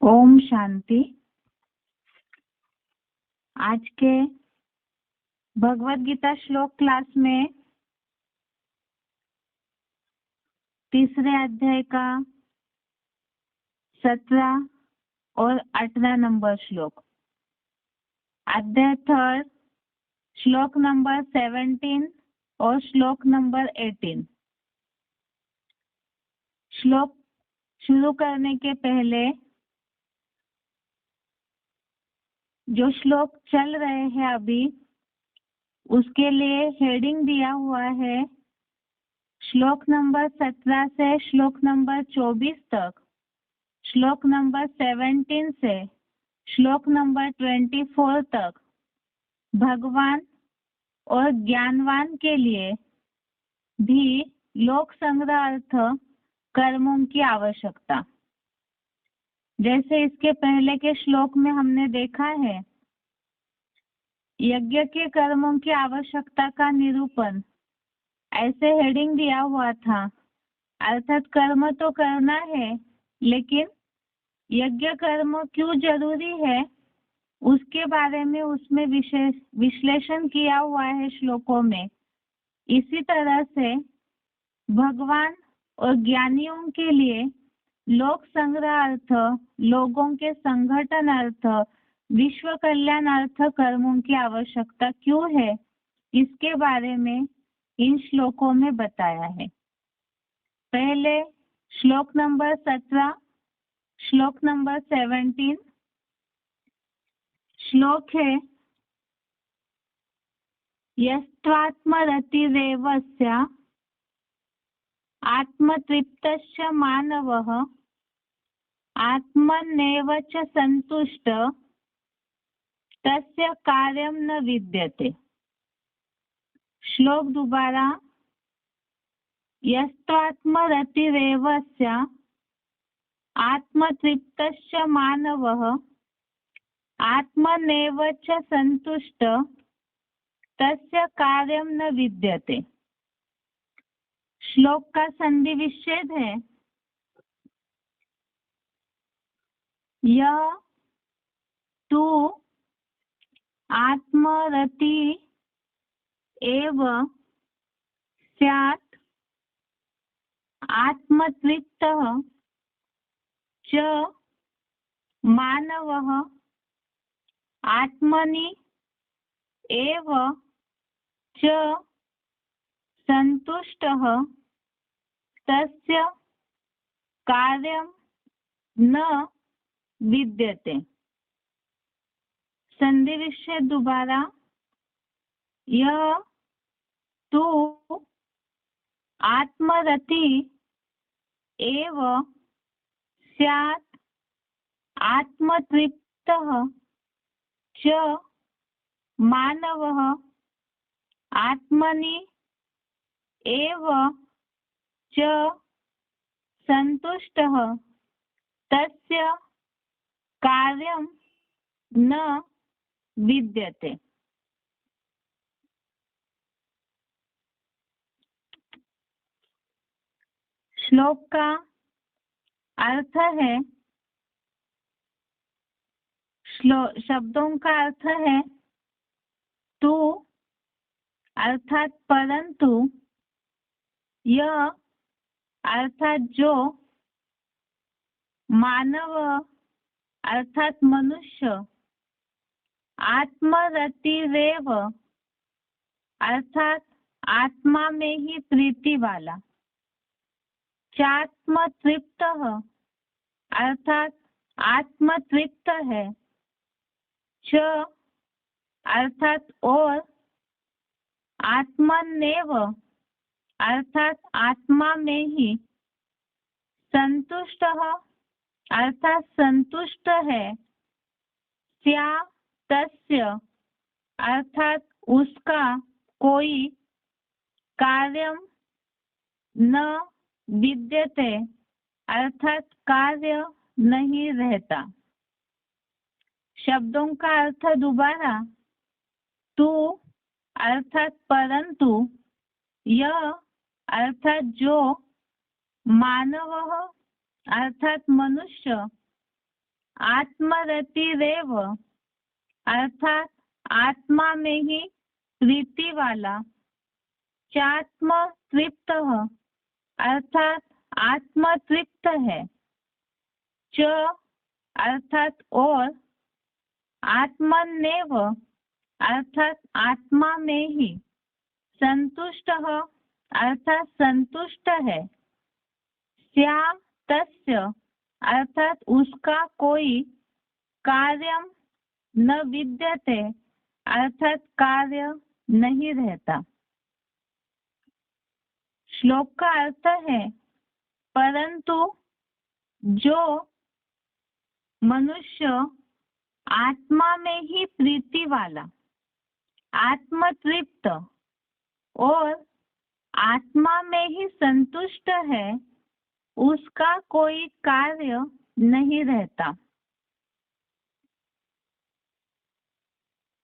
ओम शांति। आज के भगवत गीता श्लोक क्लास में तीसरे अध्याय का 17 और 18 नंबर श्लोक, अध्याय 3 श्लोक नंबर 17 और श्लोक नंबर 18। श्लोक शुरू करने के पहले जो श्लोक चल रहे हैं अभी उसके लिए हेडिंग दिया हुआ है श्लोक नंबर 17 से श्लोक नंबर 24 तक, श्लोक नंबर 17 से श्लोक नंबर 24 तक भगवान और ज्ञानवान के लिए भी लोक संग्रह अर्थ कर्मों की आवश्यकता। जैसे इसके पहले के श्लोक में हमने देखा है, यज्ञ के कर्मों की आवश्यकता का निरूपण ऐसे हेडिंग दिया हुआ था, अर्थात कर्म तो करना है लेकिन यज्ञ कर्म क्यों जरूरी है उसके बारे में उसमें विशेष विश्लेषण किया हुआ है श्लोकों में। इसी तरह से भगवान और ज्ञानियों के लिए लोक संग्रह अर्थ, लोगों के संगठन अर्थ, विश्व कल्याण अर्थ कर्मों की आवश्यकता क्यों है इसके बारे में इन श्लोकों में बताया है। पहले श्लोक नंबर 17, श्लोक नंबर 17 श्लोक है, यस्त्वात्मरतिरेवस्य आत्मतृप्तस्य मानवः आत्मन्नेव च संतुष्ट तस्य कार्यं न विद्यते। श्लोक दोबारा, यस्त्वात्मरतिरेवस्य आत्मतृप्तस्य मानवः आत्मन्नेव च संतुष्ट तस्य कार्यं न विद्यते। श्लोक का संधि विच्छेद है, यह तू आत्मरति एव स्यात् आत्मतृप्तः च मानवः आत्मनि एव च संतुष्टः तस्य कार्यं न विद्यते। संधि विच्छेद दोबारा, यह तू आत्मरति एव स्यात् आत्मतृप्तः च मानवः आत्मनि एव च संतुष्टः तस्य कार्यं न विद्यते। श्लोक का अर्थ है, शब्दों का अर्थ है तू अर्थात परंतु, यह अर्थात जो, मानव अर्थात मनुष्य, आत्मरतिरेव अर्थात आत्मा में ही प्रीति वाला, चात्मतृप्त अर्थात आत्मतृप्त है, च अर्थात और, आत्मन्नेव अर्थात आत्मा में ही, संतुष्ट अर्थात संतुष्ट है, स्या तस्य अर्थात उसका कोई, कार्यम न विद्यते अर्थात कार्य नहीं रहता। शब्दों का अर्थ दोबारा, तू अर्थात परंतु, यह अर्थात जो, मानव अर्थात मनुष्य, आत्मरतिरेव अर्थात आत्मा में ही प्रीति वाला, चात्म तृप्त अर्थात आत्म तृप्त है, च अर्थात और, आत्मनेव अर्थात आत्मा में ही, संतुष्ट अर्थात संतुष्ट है, स्या तस्य अर्थात उसका कोई, कार्यम न विद्यते अर्थात कार्य नहीं रहता। श्लोक का अर्थ है परंतु जो मनुष्य आत्मा में ही प्रीति वाला, आत्मतृप्त और आत्मा में ही संतुष्ट है, उसका कोई कार्य नहीं रहता।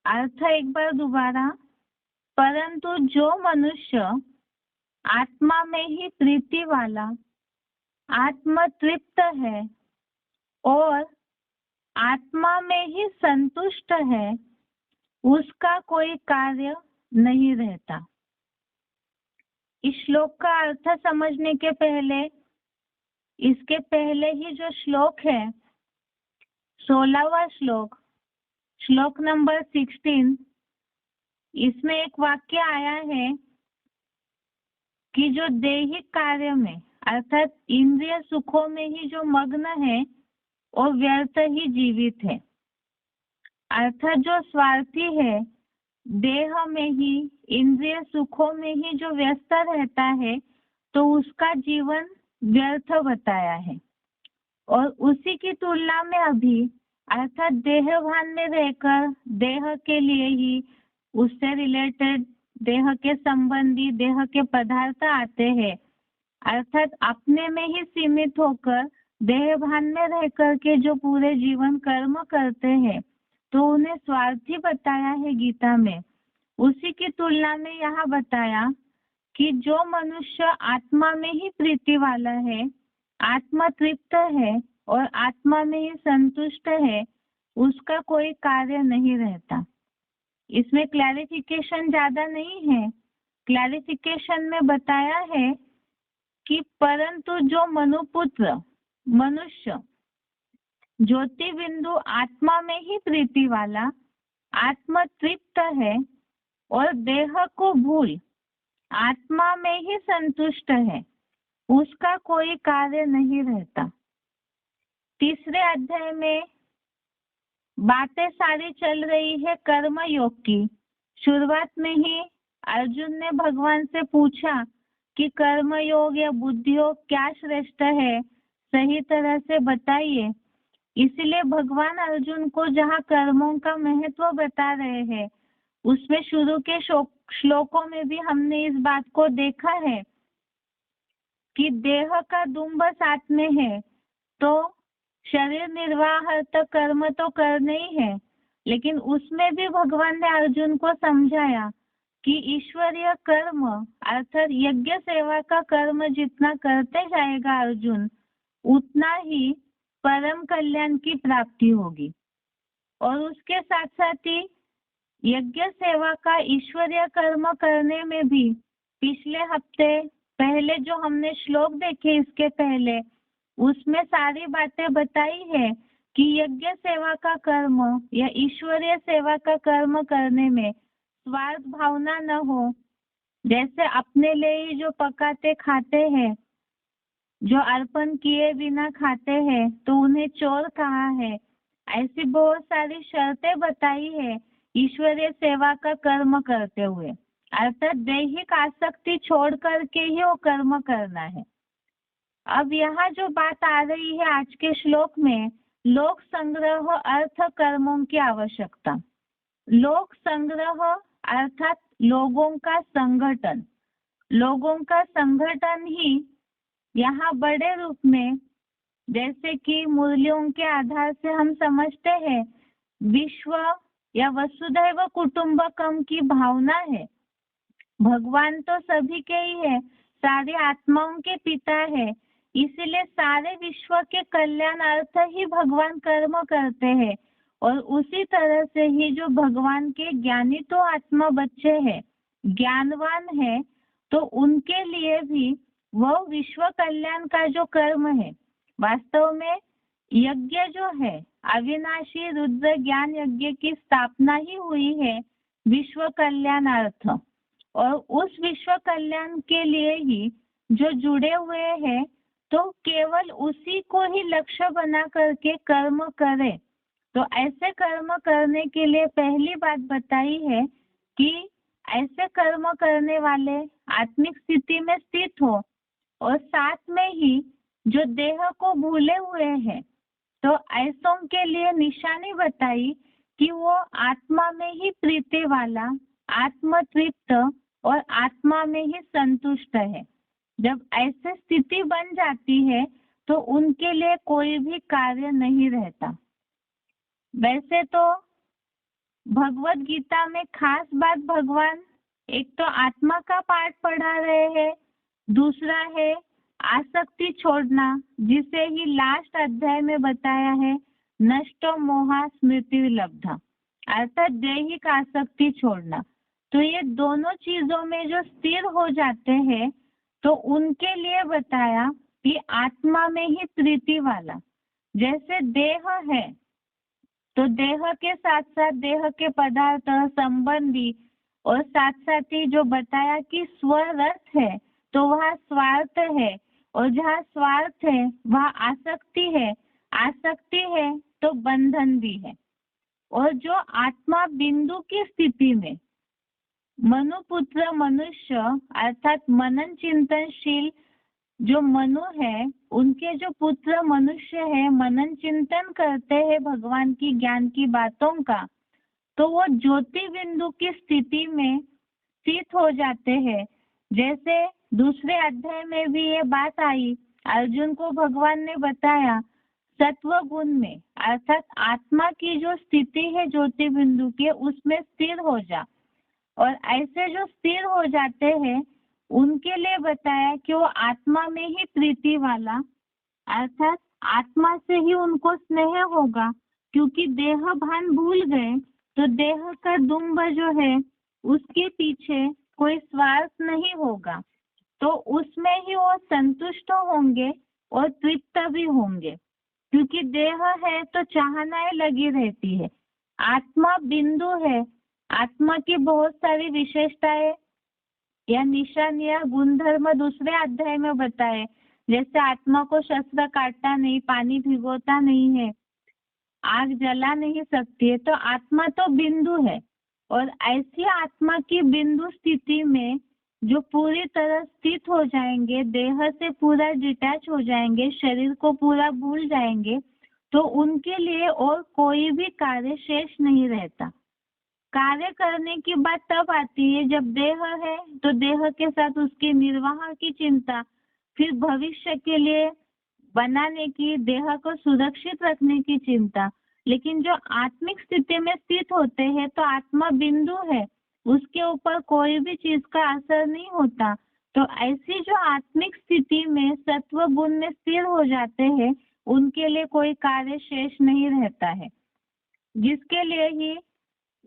अर्थ एक बार दोबारा, परंतु जो मनुष्य आत्मा में ही प्रीति वाला, आत्मतृप्त है और आत्मा में ही संतुष्ट है, उसका कोई कार्य नहीं रहता। इस श्लोक का अर्थ समझने के पहले, इसके पहले ही जो श्लोक है 16वां श्लोक, श्लोक नंबर 16, इसमें एक वाक्य आया है कि जो दैहिक कार्य में अर्थात इंद्रिय सुखों में ही जो मग्न है वो व्यर्थ ही जीवित है। अर्थात जो स्वार्थी है, देह में ही इंद्रिय सुखों में ही जो व्यस्त रहता है, तो उसका जीवन व्यर्थ बताया है। और उसी की तुलना में अभी अर्थात देह भान में रहकर देह के लिए ही, उससे रिलेटेड देह के संबंधी देह के पदार्थ आते हैं, अर्थात अपने में ही सीमित होकर देह भान में रह करके जो पूरे जीवन कर्म करते हैं, तो उन्हें स्वार्थी बताया है गीता में। उसी की तुलना में यहाँ बताया कि जो मनुष्य आत्मा में ही प्रीति वाला है, आत्मा तृप्त है और आत्मा में ही संतुष्ट है, उसका कोई कार्य नहीं रहता। इसमें क्लैरिफिकेशन ज्यादा नहीं है। क्लैरिफिकेशन में बताया है कि परंतु जो मनुपुत्र मनुष्य ज्योति बिंदु आत्मा में ही प्रीति वाला, आत्म तृप्त है और देह को भूल आत्मा में ही संतुष्ट है, उसका कोई कार्य नहीं रहता। तीसरे अध्याय में बातें सारी चल रही है कर्म योग की। शुरुआत में ही अर्जुन ने भगवान से पूछा कि कर्म योग या बुद्धि योग क्या श्रेष्ठ है, सही तरह से बताइए। इसलिए भगवान अर्जुन को जहाँ कर्मों का महत्व बता रहे हैं, उसमें शुरू के श्लोकों में भी हमने इस बात को देखा है कि देह का दुम्ब साथ में है, तो शरीर निर्वाह तो कर्म तो करने ही है, लेकिन उसमें भी भगवान ने अर्जुन को समझाया कि ईश्वरीय कर्म अर्थात यज्ञ सेवा का कर्म जितना करते जाएगा अर्जुन, उतना ही परम कल्याण की प्राप्ति होगी। और उसके साथ साथ ही यज्ञ सेवा का ईश्वरीय कर्म करने में भी पिछले हफ्ते पहले जो हमने श्लोक देखे इसके पहले, उसमें सारी बातें बताई है कि यज्ञ सेवा का कर्म या ईश्वरीय सेवा का कर्म करने में स्वार्थ भावना न हो। जैसे अपने लिए ही जो पकाते खाते हैं, जो अर्पण किए बिना खाते हैं, तो उन्हें चोर कहा है। ऐसी बहुत सारी शर्तें बताई है ईश्वरीय सेवा का कर्म करते हुए, अर्थात दैहिक आसक्ति छोड़ करके ही वो कर्म करना है। अब यहाँ जो बात आ रही है आज के श्लोक में, लोक संग्रह अर्थ कर्मों की आवश्यकता। लोक संग्रह अर्थात लोगों का संगठन, लोगों का संगठन ही यहाँ बड़े रूप में, जैसे कि मूल्यों के आधार से हम समझते हैं विश्व या वसुधैव कुटुंबकम की भावना है। भगवान तो सभी के ही है, सारी आत्माओं के पिता है, इसीलिए सारे विश्व के कल्याणार्थ ही भगवान कर्म करते हैं। और उसी तरह से ही जो भगवान के ज्ञानी तो आत्मा बच्चे हैं, ज्ञानवान है, तो उनके लिए भी वह विश्व कल्याण का जो कर्म है, वास्तव में यज्ञ जो है, अविनाशी रुद्र ज्ञान यज्ञ की स्थापना ही हुई है विश्व कल्याणार्थ। और उस विश्व कल्याण के लिए ही जो जुड़े हुए हैं, तो केवल उसी को ही लक्ष्य बना करके कर्म करें। तो ऐसे कर्म करने के लिए पहली बात बताई है कि ऐसे कर्म करने वाले आत्मिक स्थिति में स्थित हो, और साथ में ही जो देह को भूले हुए हैं, तो ऐसों के लिए निशानी बताई कि वो आत्मा में ही प्रीति वाला, आत्मतृप्त और आत्मा में ही संतुष्ट है। जब ऐसी स्थिति बन जाती है तो उनके लिए कोई भी कार्य नहीं रहता। वैसे तो भगवत गीता में खास बात भगवान एक तो आत्मा का पाठ पढ़ा रहे हैं, दूसरा है आसक्ति छोड़ना, जिसे ही लास्ट अध्याय में बताया है नष्ट मोहा स्मृति लब्धा, अर्थात दैहिक आसक्ति छोड़ना। तो ये दोनों चीजों में जो स्थिर हो जाते हैं, तो उनके लिए बताया कि आत्मा में ही प्रीति वाला। जैसे देह है, तो देह के साथ साथ देह के पदार्थ संबंधी, और साथ साथ ही जो बताया कि स्वरथ है, तो वह स्वार्थ है, और जहाँ स्वार्थ है वहाँ आसक्ति है, आसक्ति है तो बंधन भी है। और जो आत्मा बिंदु की स्थिति में मनुपुत्र मनुष्य अर्थात मनन चिंतनशील जो मनु है, उनके जो पुत्र मनुष्य है, मनन चिंतन करते हैं भगवान की ज्ञान की बातों का, तो वो ज्योति बिंदु की स्थिति में स्थित हो जाते हैं। जैसे दूसरे अध्याय में भी ये बात आई, अर्जुन को भगवान ने बताया सत्व गुण में, अर्थात आत्मा की जो स्थिति है ज्योति बिंदु के, उसमें स्थिर हो जा। और ऐसे जो स्थिर हो जाते हैं उनके लिए बताया कि वो आत्मा में ही प्रीति वाला, अर्थात आत्मा से ही उनको स्नेह होगा, क्योंकि देह भान भूल गए, तो देह का दुम्ब जो है उसके पीछे कोई स्वार्थ नहीं होगा, तो उसमें ही वो संतुष्ट होंगे और तृप्त भी होंगे। क्योंकि देह है तो चाहनाएं लगी रहती है, आत्मा बिंदु है, आत्मा की बहुत सारी विशेषताएं या निशानियां गुणधर्म दूसरे अध्याय में बताए। जैसे आत्मा को शस्त्र काटता नहीं, पानी भिगोता नहीं है, आग जला नहीं सकती है, तो आत्मा तो बिंदु है। और ऐसी आत्मा की बिंदु स्थिति में जो पूरी तरह स्थित हो जाएंगे, देह से पूरा डिटैच हो जाएंगे, शरीर को पूरा भूल जाएंगे, तो उनके लिए और कोई भी कार्य शेष नहीं रहता। कार्य करने की बात तब आती है जब देह है, तो देह के साथ उसके निर्वाह की चिंता, फिर भविष्य के लिए बनाने की, देह को सुरक्षित रखने की चिंता। लेकिन जो आत्मिक स्थिति में स्थित होते हैं, तो आत्मा बिंदु है, उसके ऊपर कोई भी चीज का असर नहीं होता। तो ऐसी जो आत्मिक स्थिति में सत्व गुण में स्थिर हो जाते हैं, उनके लिए कोई कार्य शेष नहीं रहता है। जिसके लिए ही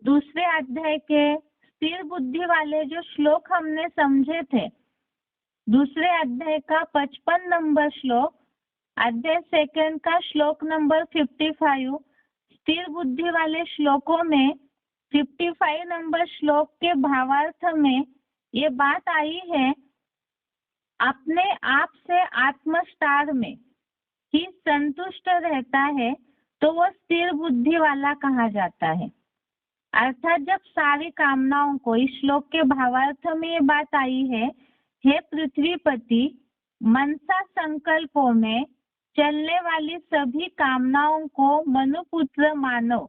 दूसरे अध्याय के स्थिर बुद्धि वाले जो श्लोक हमने समझे थे, दूसरे अध्याय का 55 नंबर श्लोक, अध्याय सेकंड का श्लोक नंबर 55, स्थिर बुद्धि वाले श्लोकों में 55 नंबर श्लोक के भावार्थ में ये बात आई है, अपने आप से आत्मस्टार में ही संतुष्ट रहता है तो वो स्थिर बुद्धि वाला कहा जाता है। अर्थात जब सारी कामनाओं को, इस श्लोक के भावार्थ में ये बात आई है, हे पृथ्वीपति, मनसा संकल्पों में चलने वाली सभी कामनाओं को मनुपुत्र मानव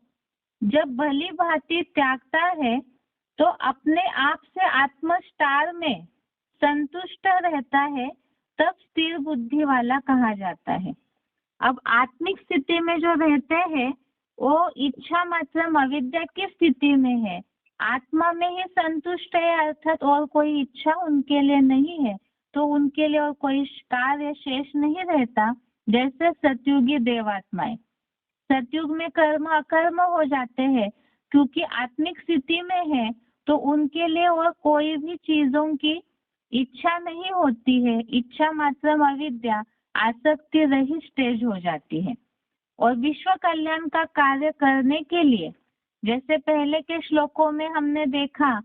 जब भली भांति त्यागता है, तो अपने आप से आत्मस्टार में संतुष्ट रहता है, तब स्थिर बुद्धि वाला कहा जाता है। अब आत्मिक स्थिति में जो रहते हैं वो इच्छा मात्र अविद्या की स्थिति में है, आत्मा में ही संतुष्ट है, अर्थात और कोई इच्छा उनके लिए नहीं है, तो उनके लिए और कोई कार्य शेष नहीं रहता। जैसे सतयुगी देवात्माएं, सतयुग में कर्म अकर्म हो जाते हैं क्योंकि आत्मिक स्थिति में है, तो उनके लिए और कोई भी चीजों की इच्छा नहीं होती है। इच्छा मात्र अविद्या आसक्ति रहित स्टेज हो जाती है। और विश्व कल्याण का कार्य करने के लिए, जैसे पहले के श्लोकों में हमने देखा,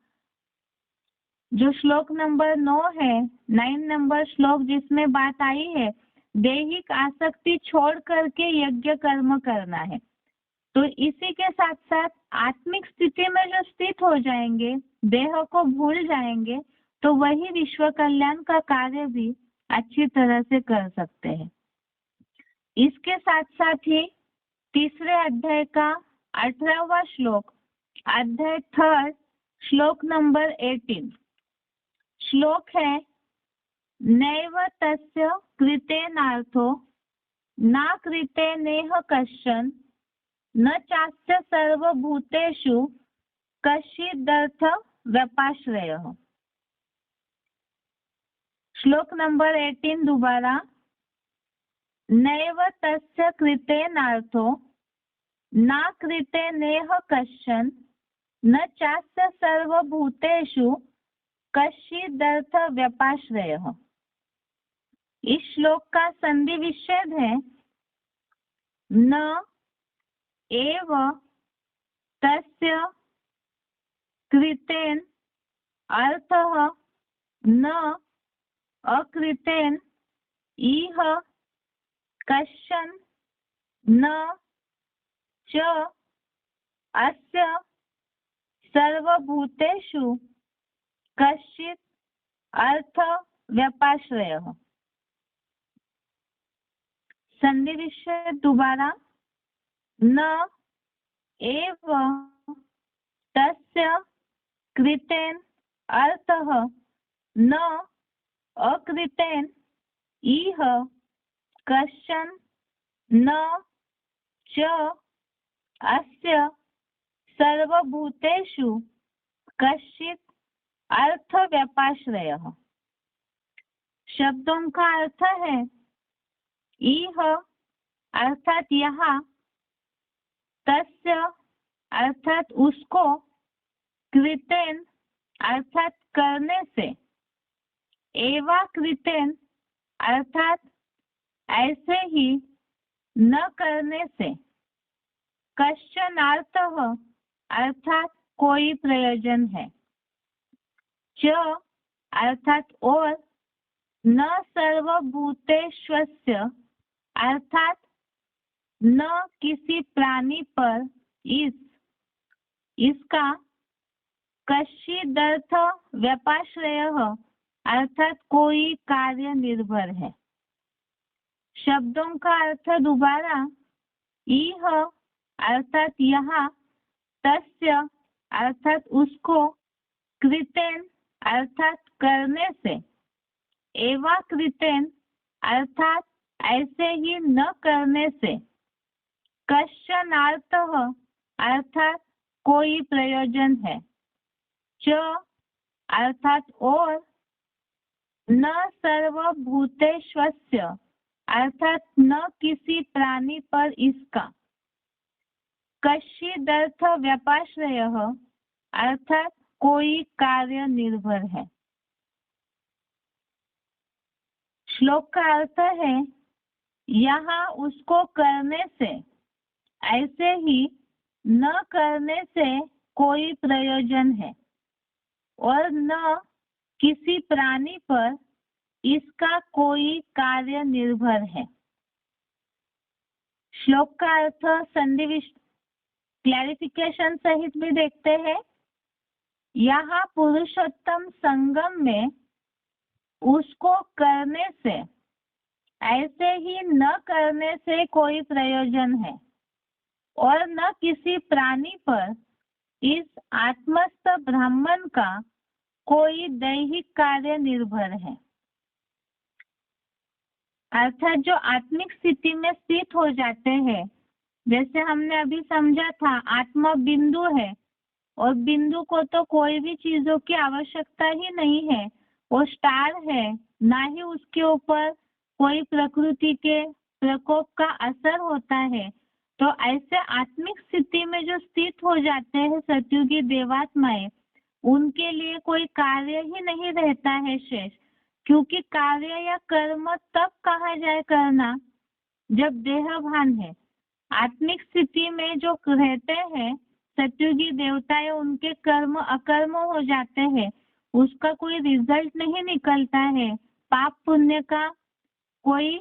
जो श्लोक नंबर 9 है, 9 नंबर श्लोक जिसमें बात आई है, दैहिक आसक्ति छोड़ करके यज्ञ कर्म करना है। तो इसी के साथ साथ आत्मिक स्थिति में जो स्थित हो जाएंगे, देह को भूल जाएंगे, तो वही विश्व कल्याण का कार्य भी अच्छी तरह से कर सकते हैं। इसके साथ साथ ही तीसरे अध्याय का 18वां श्लोक, अध्याय 3 श्लोक नंबर 18 श्लोक है, नैव तस्य कृतेनार्थो न कृतेनेह कश्चन न चास्य सर्वभूतेषु कश्चिदर्थ व्यपाश्रयः। श्लोक नंबर 18 दोबारा, नैव तस्य कृतेनार्थो न कृतेनेह कश्चन न चास्य सर्वभूतेषु कश्चिदर्थ व्यपाश्रयः। इस श्लोक का संधि विच्छेद है, न एव तस्य कृतेन अर्थः न अकृतेन इह कश्चन न च अस्य सर्वभूतेषु कश्चित् अर्थ व्यपाश्रयः। संधि विच्छेद दोबारा, न एव तस्य कृतेन अर्थः न अकृतेन इह कश्चन न च अस्य सर्वभूतेषु कश्चित् अर्थ व्यपाश्रयः। शब्दों का अर्थ है, इह अर्थात यहाँ, तस्य अर्थात उसको, कृतेन अर्थात करने से, एवा कृतेन अर्थात ऐसे ही न करने से, कश्चनार्थः अर्थात कोई प्रयोजन है, च अर्थात और, न सर्वभूतेष्वस्य अर्थात न किसी प्राणी पर इसका, कश्चिदर्थ व्यपाश्रयः अर्थात कोई कार्य निर्भर है। शब्दों का अर्थ दोबारा, इह अर्थात यहाँ, तस्य अर्थात उसको, कृतेन अर्थात करने से, एवा कृतेन अर्थात ऐसे ही न करने से, कश्चनार्थः अर्थात कोई प्रयोजन है, च अर्थात और, न सर्वभूतेष्वस्य अर्थात न किसी प्राणी पर इसका, कश्चिदर्थ व्यपाश्रयः अर्थात कोई कार्य निर्भर है। श्लोक का अर्थ है, यहाँ उसको करने से, ऐसे ही न करने से कोई प्रयोजन है, और न किसी प्राणी पर इसका कोई कार्य निर्भर है। श्लोक का अर्थ संधि क्लैरिफिकेशन सहित भी देखते हैं। यहाँ पुरुषोत्तम संगम में उसको करने से, ऐसे ही न करने से कोई प्रयोजन है, और न किसी प्राणी पर इस आत्मस्थ ब्राह्मण का कोई दैहिक कार्य निर्भर है। अर्थात जो आत्मिक स्थिति में स्थित हो जाते हैं, जैसे हमने अभी समझा था, आत्मा बिंदु है और बिंदु को तो कोई भी चीजों की आवश्यकता ही नहीं है, वो स्टार है, ना ही उसके ऊपर कोई प्रकृति के प्रकोप का असर होता है। तो ऐसे आत्मिक स्थिति में जो स्थित हो जाते हैं सतयुगी देवात्माएं, उनके लिए कोई कार्य ही नहीं रहता है शेष, क्योंकि कार्य या कर्म तब कहा जाए करना जब देह भान है। आत्मिक स्थिति में जो रहते हैं सतयुगी देवताएं, उनके कर्म अकर्म हो जाते हैं, उसका कोई रिजल्ट नहीं निकलता है, पाप पुण्य का कोई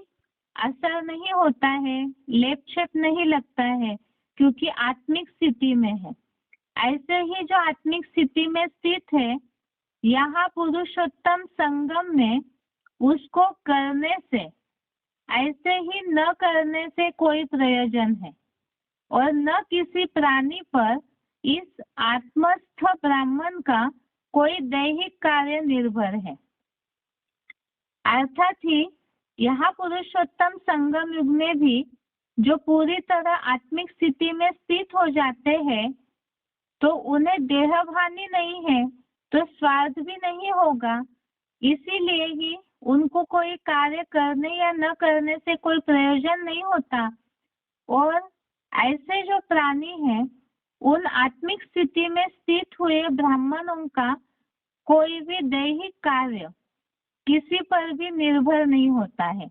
असर नहीं होता है, लेप छेप नहीं लगता है, क्योंकि आत्मिक स्थिति में है। ऐसे ही जो आत्मिक स्थिति में स्थित है, यहाँ पुरुषोत्तम संगम में उसको करने से, ऐसे ही न करने से कोई प्रयोजन है, और न किसी प्राणी पर इस आत्मस्थ ब्राह्मण का कोई दैहिक कार्य निर्भर है। अर्थात ही यहाँ पुरुषोत्तम संगम युग में भी जो पूरी तरह आत्मिक स्थिति में स्थित हो जाते हैं, तो उन्हें देहभानी नहीं है, तो स्वार्थ भी नहीं होगा, इसीलिए ही उनको कोई कार्य करने या न करने से कोई प्रयोजन नहीं होता। और ऐसे जो प्राणी हैं, उन आत्मिक स्थिति में स्थित हुए ब्राह्मणों का कोई भी दैहिक कार्य किसी पर भी निर्भर नहीं होता है।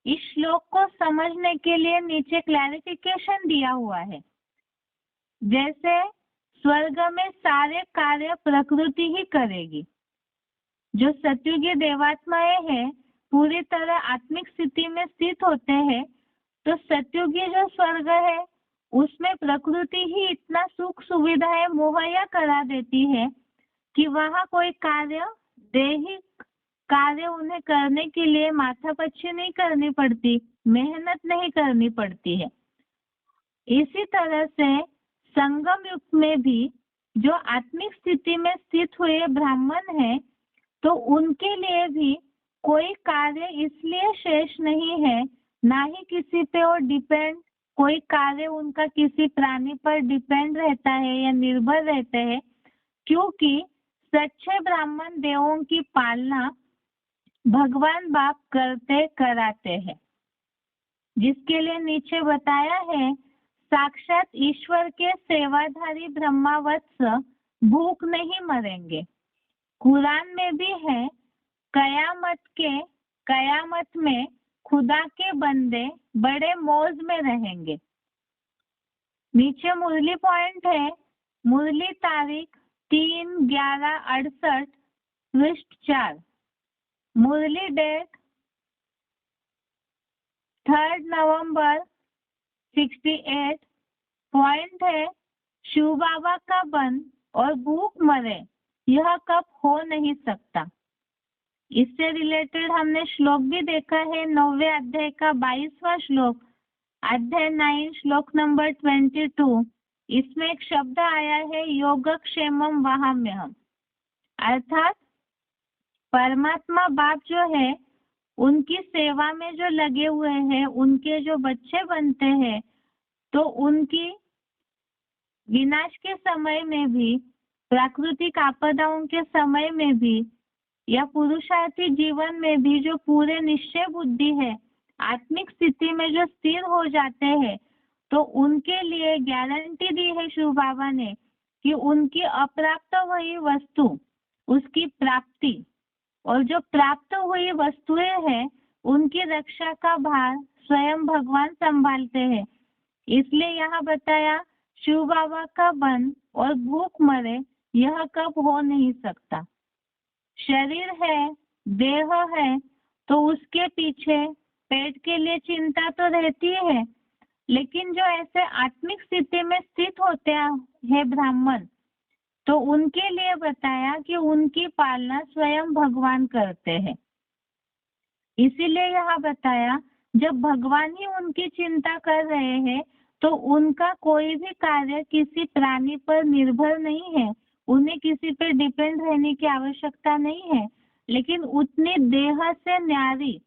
इस श्लोक को समझने के लिए नीचे क्लैरिफिकेशन दिया हुआ है। जैसे स्वर्ग में सारे कार्य प्रकृति ही करेगी। जो सतयुगी देवात्माएं हैं पूरी तरह आत्मिक स्थिति में स्थित होते हैं, तो सतयुगी जो स्वर्ग है उसमें प्रकृति ही इतना सुख सुविधाएं मुहैया करा देती है कि वहाँ कोई कार्य, दैहिक कार्य उन्हें करने के लिए माथापच्ची नहीं करनी पड़ती, मेहनत नहीं करनी पड़ती है। इसी तरह से संगम युग में भी जो आत्मिक स्थिति में स्थित हुए ब्राह्मण हैं, तो उनके लिए भी कोई कार्य इसलिए शेष नहीं है, ना ही किसी पे और डिपेंड, कोई कार्य उनका किसी प्राणी पर डिपेंड रहता है या निर्भर रहते हैं, क्योंकि सच्चे ब्राह्मण देवों की पालना भगवान बाप करते कराते हैं, जिसके लिए नीचे बताया है साक्षात ईश्वर के सेवाधारी ब्रह्मावत्स भूख नहीं मरेंगे। कुरान में भी है, कयामत में खुदा के बंदे बड़े मौज में रहेंगे। नीचे मुरली पॉइंट है, मुरली तारीख 3/11/68 पृष्ठ 4, मुरली डेट 3 नवंबर 68। पॉइंट है, शिव बाबा का बन और भूख मरे यह कब हो नहीं सकता। इससे रिलेटेड हमने श्लोक भी देखा है, 9वें अध्याय का 22वां श्लोक, अध्याय 9 श्लोक नंबर 22। इसमें एक शब्द आया है योगक्षेमम वहाम्यहम, अर्थात परमात्मा बाप जो है उनकी सेवा में जो लगे हुए हैं, उनके जो बच्चे बनते हैं, तो उनकी विनाश के समय में भी, प्राकृतिक आपदाओं के समय में भी, या पुरुषार्थी जीवन में भी जो पूरे निश्चय बुद्धि है, आत्मिक स्थिति में जो स्थिर हो जाते हैं, तो उनके लिए गारंटी दी है शिव बाबा ने कि उनकी अप्राप्त हुई वस्तु, उसकी प्राप्ति, और जो प्राप्त हुई वस्तुएं हैं उनकी रक्षा का भार स्वयं भगवान संभालते हैं। इसलिए यहाँ बताया शिव बाबा का बन और भूख मरे यह कब हो नहीं सकता। शरीर है, देह है, तो उसके पीछे पेट के लिए चिंता तो रहती है, लेकिन जो ऐसे आत्मिक स्थिति में स्थित होते हैं ब्राह्मण, तो उनके लिए बताया कि उनकी पालना स्वयं भगवान करते हैं। इसीलिए यहाँ बताया जब भगवान ही उनकी चिंता कर रहे हैं, तो उनका कोई भी कार्य किसी प्राणी पर निर्भर नहीं है, उन्हें किसी पर डिपेंड रहने की आवश्यकता नहीं है। लेकिन उतनी देह से न्यारी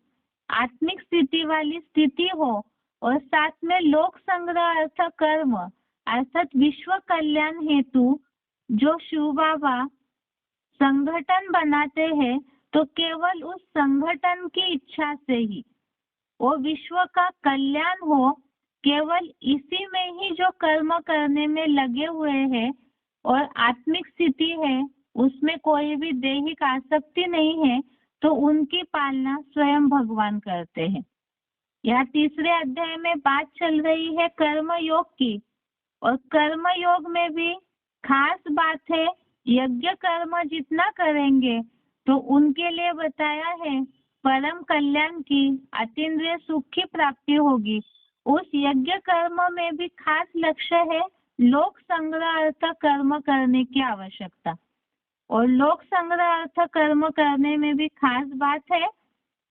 आत्मिक स्थिति वाली स्थिति हो, और साथ में लोक संग्रह अर्थ कर्म अर्थात विश्व कल्याण हेतु जो शिव बाबा संगठन बनाते हैं, तो केवल उस संगठन की इच्छा से ही, वो विश्व का कल्याण हो, केवल इसी में ही जो कर्म करने में लगे हुए हैं और आत्मिक स्थिति है उसमें कोई भी दैहिक आसक्ति नहीं है, तो उनकी पालना स्वयं भगवान करते हैं। यह तीसरे अध्याय में बात चल रही है कर्म योग की, और कर्म योग में भी खास बात है, यज्ञ कर्म जितना करेंगे तो उनके लिए बताया है परम कल्याण की अतीन्द्रिय सुख की प्राप्ति होगी। उस यज्ञ कर्म में भी खास लक्ष्य है लोक संग्रह अर्थ कर्म करने की आवश्यकता, और लोक संग्रह अर्थ कर्म करने में भी खास बात है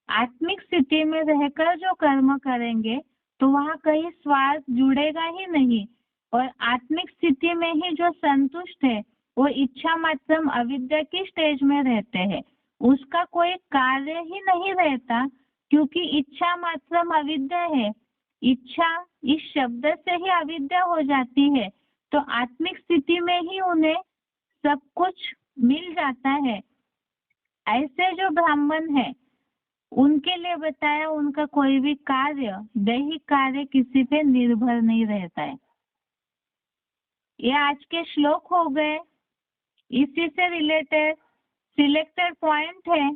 आत्मिक स्थिति में रहकर जो कर्म करेंगे तो वहाँ कहीं स्वार्थ जुड़ेगा ही नहीं, और आत्मिक स्थिति में ही जो संतुष्ट है वो इच्छा मात्रम अविद्या की स्टेज में रहते हैं, उसका कोई कार्य ही नहीं रहता, क्योंकि इच्छा मात्रम अविद्या है। इच्छा इस शब्द से ही अविद्या हो जाती है, तो आत्मिक स्थिति में ही उन्हें सब कुछ मिल जाता है। ऐसे जो ब्राह्मण है उनके लिए बताया उनका कोई भी कार्य, दैहिक कार्य किसी पे निर्भर नहीं रहता है। ये आज के श्लोक हो गए। इसी से रिलेटेड सिलेक्टेड पॉइंट है,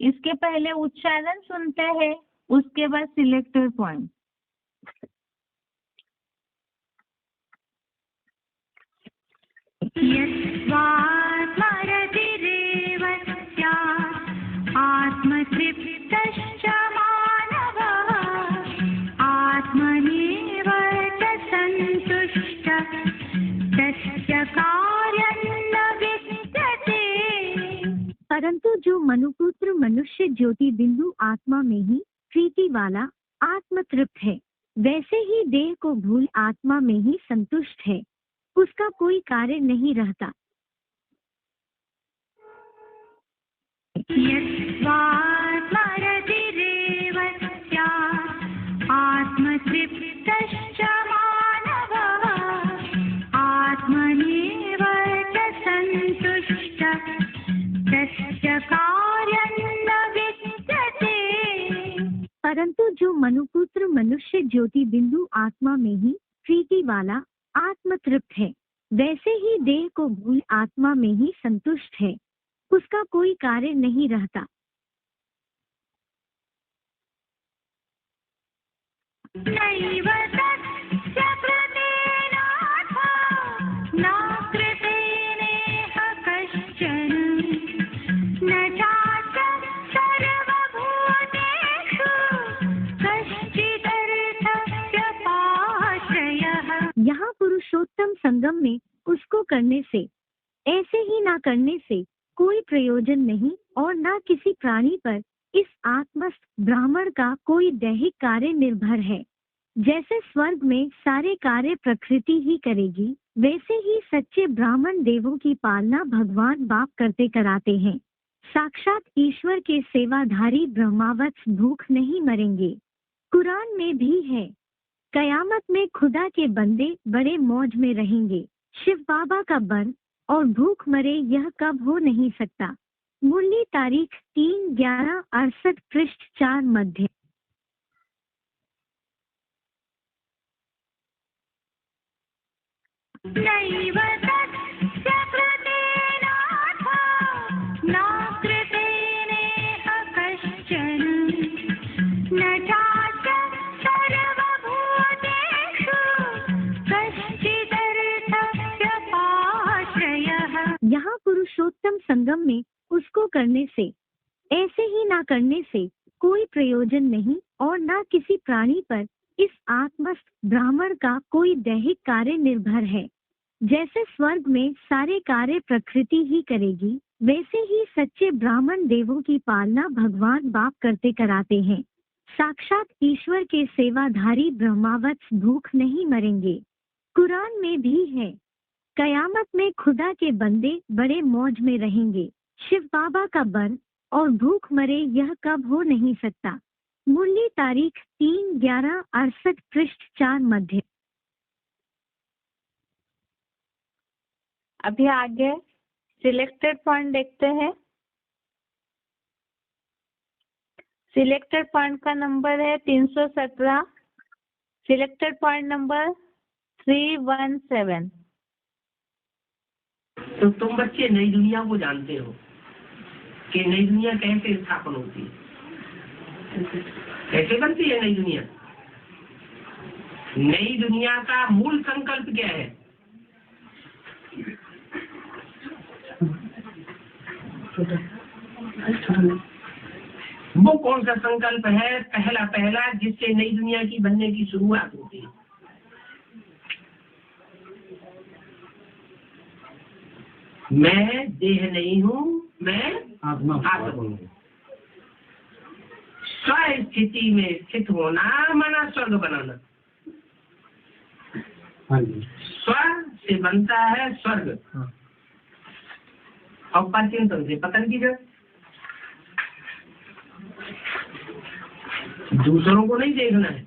इसके पहले उच्चारण सुनते हैं, उसके बाद सिलेक्टेड पॉइंट। आत्मतृप्तश्च मानवः आत्मनेव च सन्तुष्टः तस्य कार्यं न विद्यते। परंतु जो मनुपुत्र मनुष्य ज्योति बिंदु आत्मा में ही प्रीति वाला आत्मतृप्त है, वैसे ही देह को भूल आत्मा में ही संतुष्ट है, उसका कोई कार्य नहीं रहता। आत्मतृप्तश्च मानवः आत्मनेव च सन्तुष्टः तस्य कार्यं न विद्यते। परंतु जो मनुपुत्र मनुष्य ज्योति बिंदु आत्मा में ही प्रीति वाला आत्मतृप्त है, वैसे ही देह को भूल आत्मा में ही संतुष्ट है, उसका कोई कार्य नहीं रहता। नैव तस्य कृतेनाथ न कृतेनेह कश्चन न चास्य सर्वभूतेषु कश्चिदर्थस्य पाश्रयः। यहाँ पुरुषोत्तम संगम में उसको करने से, ऐसे ही ना करने से कोई प्रयोजन नहीं, और न किसी प्राणी पर इस आत्मस्थ ब्राह्मण का कोई दैहिक कार्य निर्भर है। जैसे स्वर्ग में सारे कार्य प्रकृति ही करेगी, वैसे ही सच्चे ब्राह्मण देवों की पालना भगवान बाप करते कराते हैं। साक्षात ईश्वर के सेवाधारी ब्रह्मावत्स भूख नहीं मरेंगे। कुरान में भी है, कयामत में खुदा के बंदे बड़े मौज में रहेंगे। शिव बाबा का बर और भूख मरे यह कब हो नहीं सकता। मुरली तारीख 3/11/68 पृष्ठ 4 मध्य। नैव तस्य कृतेनाथ न कृतेनेह कश्चन न चास्य सर्वभूतेषु कश्चिदर्थस्य पाश्रयः। यहाँ पुरुषोत्तम संगम में उसको करने से, ऐसे ही ना करने से कोई प्रयोजन नहीं, और न किसी प्राणी पर इस आत्मस्थ ब्राह्मण का कोई दैहिक कार्य निर्भर है। जैसे स्वर्ग में सारे कार्य प्रकृति ही करेगी, वैसे ही सच्चे ब्राह्मण देवों की पालना भगवान बाप करते कराते हैं। साक्षात ईश्वर के सेवाधारी ब्रह्मावत्स भूख नहीं मरेंगे। कुरान में भी है, कयामत में खुदा के बंदे बड़े मौज में रहेंगे। शिव बाबा का बर और भूख मरे यह कब हो नहीं सकता। मुरली तारीख 3/11/68 पृष्ठ 4 मध्य। अभी आगे सिलेक्टेड पॉइंट देखते हैं। सिलेक्टेड पॉइंट का नंबर है 317, सिलेक्टेड पॉइंट नंबर 317। तो तुम बच्चे नई दुनिया को जानते हो कि नई दुनिया कैसे स्थापन होती है, कैसे बनती है नई दुनिया? नई दुनिया का मूल संकल्प क्या है? वो कौन सा संकल्प है पहला जिससे नई दुनिया की बनने की शुरुआत होती है? मैं देह नहीं हूँ, मैं आत्मा हूँ। स्व स्थिति में स्थित होना माना स्वर्ग बनाना। स्व से बनता है स्वर्ग और पचिंतन से पतन की जड़। दूसरों को नहीं देखना है,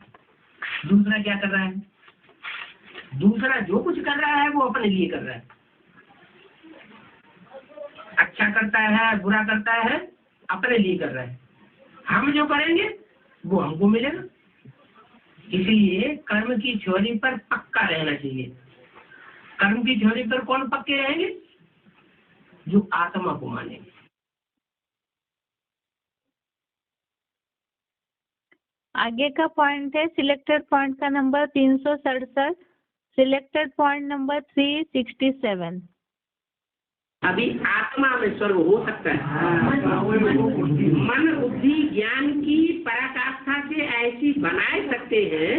दूसरा क्या कर रहा है। दूसरा जो कुछ कर रहा है वो अपने लिए कर रहा है, अच्छा करता है बुरा करता है अपने लिए कर रहा है। हम जो करेंगे वो हमको मिलेगा। इसलिए कर्म की थ्योरी पर पक्का रहना चाहिए। कर्म की थ्योरी पर कौन पक्के रहेंगे? जो आत्मा को मानेंगे। आगे का पॉइंट है सिलेक्टेड पॉइंट का नंबर 367, सिलेक्टेड पॉइंट नंबर 367। अभी आत्मा में स्वर्ग हो सकता है। मन बुद्धि ज्ञान की पराकाष्ठा से ऐसी बनाए सकते हैं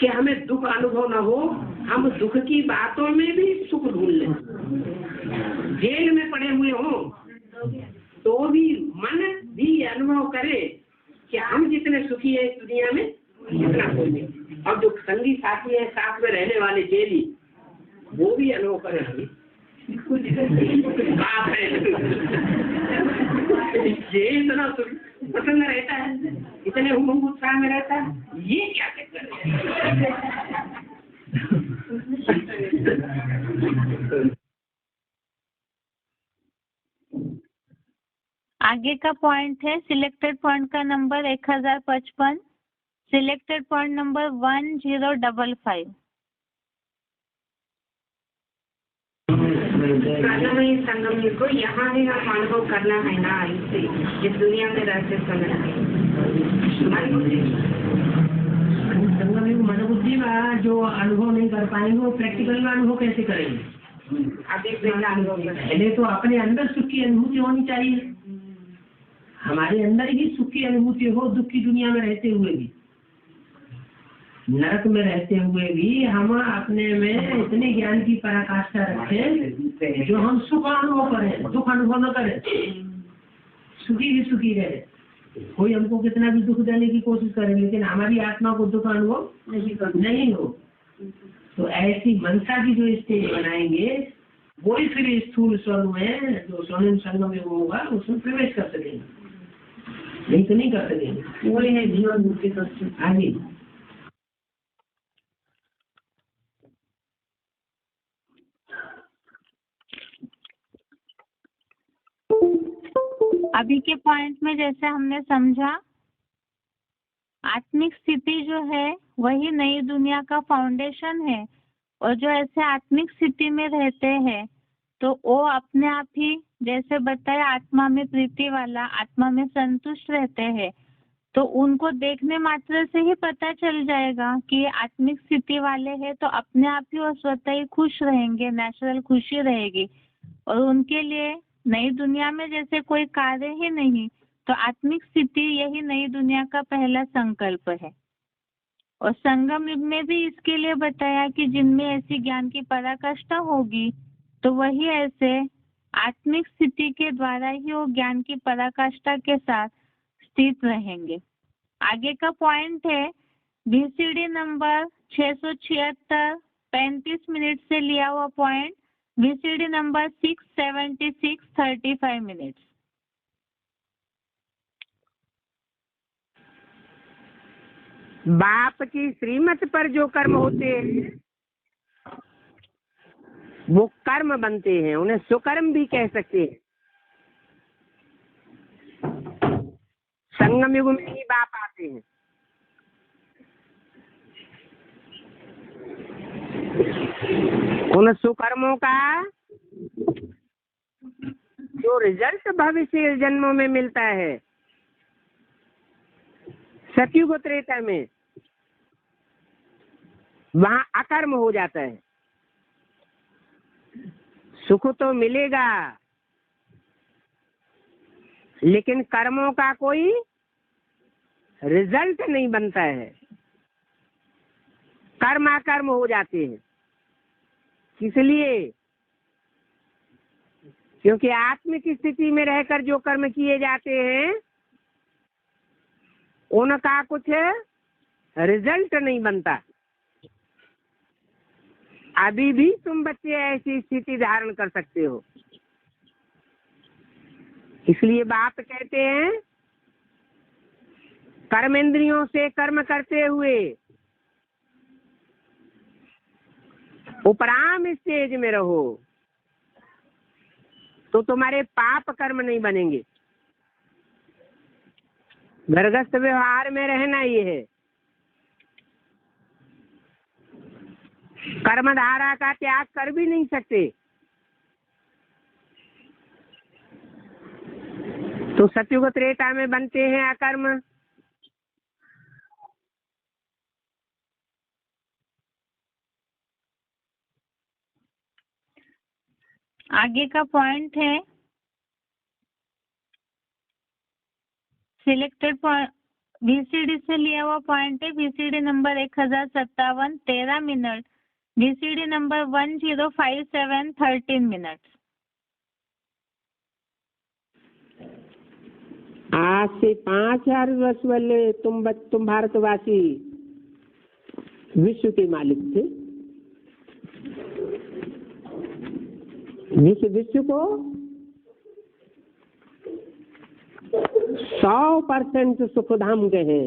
कि हमें दुख अनुभव न हो, हम दुख की बातों में भी सुख ढूंढ लें। जेल में पड़े हुए हों तो भी मन भी अनुभव करे कि हम जितने सुखी हैं इस दुनिया में इतना कोई नहीं। और जो संगी साथी है साथ में रहने वाले जेली वो भी अनुभव करेंगे बात है। ये इतना प्रसन्न रहता है, इतने उमंग उत्साह में रहता है, ये क्या चक्कर है? आगे का पॉइंट है सिलेक्टेड पॉइंट का नंबर 1055, सिलेक्टेड पॉइंट नंबर 1055। संगम को यहाँ ही हम अनुभव करना है ना, इस दुनिया में रहते समय संगम मनोबुद्धि में जो अनुभव नहीं कर पाएंगे वो प्रैक्टिकल में अनुभव कैसे करेंगे? पहले तो अपने अंदर सुख की अनुभूति होनी चाहिए। हमारे अंदर ही सुख की अनुभूति हो, दुख की दुनिया में रहते हुए भी, नरक में रहते हुए भी हम अपने में इतने ज्ञान की पराकाष्ठा रखें जो हम सुख अनुभव करें, दुख अनुभव न करें, सुखी ही सुखी रहे। कोई हमको कितना भी दुख देने की कोशिश करे लेकिन हमारी आत्मा को दुख अनुभव नहीं हो, तो ऐसी मनसा की जो स्टेज बनाएंगे वही फिर स्थूल स्वर्ग में जो स्वर्णिम संगम में होगा उसमें प्रवेश कर सकेंगे, नहीं तो नहीं कर सकेंगे। वही है जीवन मुक्ति का आगे। अभी के पॉइंट में जैसे हमने समझा, आत्मिक स्थिति जो है वही नई दुनिया का फाउंडेशन है, और जो ऐसे आत्मिक स्थिति में रहते हैं तो वो अपने आप ही जैसे बताया आत्मा में प्रीति वाला, आत्मा में संतुष्ट रहते हैं, तो उनको देखने मात्र से ही पता चल जाएगा कि ये आत्मिक स्थिति वाले हैं, तो अपने आप ही वो स्वतः ही खुश रहेंगे, नेचुरल खुशी रहेगी, और उनके लिए नई दुनिया में जैसे कोई कार्य ही नहीं, तो आत्मिक स्थिति यही नई दुनिया का पहला संकल्प है। और संगम युग में भी इसके लिए बताया कि जिनमें ऐसी ज्ञान की पराकाष्ठा होगी तो वही ऐसे आत्मिक स्थिति के द्वारा ही वो ज्ञान की पराकाष्ठा के साथ स्थित रहेंगे। आगे का पॉइंट है VCD नंबर 676, 35 मिनट से लिया हुआ पॉइंट, VCD नंबर 676, 35 मिनट्स। बाप की श्रीमत पर जो कर्म होते हैं वो कर्म बनते हैं, उन्हें सुकर्म भी कह सकते हैं। संगम युग में ही बाप आते हैं। उन सुकर्मों का जो रिजल्ट भविष्य जन्मों में मिलता है, सतयुग त्रेता में वहां अकर्म हो जाता है। सुख तो मिलेगा लेकिन कर्मों का कोई रिजल्ट नहीं बनता है, कर्म अकर्म हो जाते हैं। इसलिए क्योंकि आत्मिक स्थिति में रहकर जो कर्म किए जाते हैं उनका कुछ रिजल्ट नहीं बनता। अभी भी तुम बच्चे ऐसी स्थिति धारण कर सकते हो। इसलिए बाप कहते हैं कर्मेंद्रियों से कर्म करते हुए उपराम स्टेज में रहो तो तुम्हारे पाप कर्म नहीं बनेंगे। गृहस्थ व्यवहार में रहना ये है। कर्मधारा का त्याग कर भी नहीं सकते तो सतयुग त्रेता में बनते हैं अकर्म। आगे का पॉइंट है सिलेक्टेड वीसीडी से लिया हुआ पॉइंट है। VCD number 1057 13 minute, VCD number 1057 13 minute. आज से 5000 वर्ष पहले तुम भारतवासी विश्व के मालिक थे। विश्व को 100% सुखधाम कहे।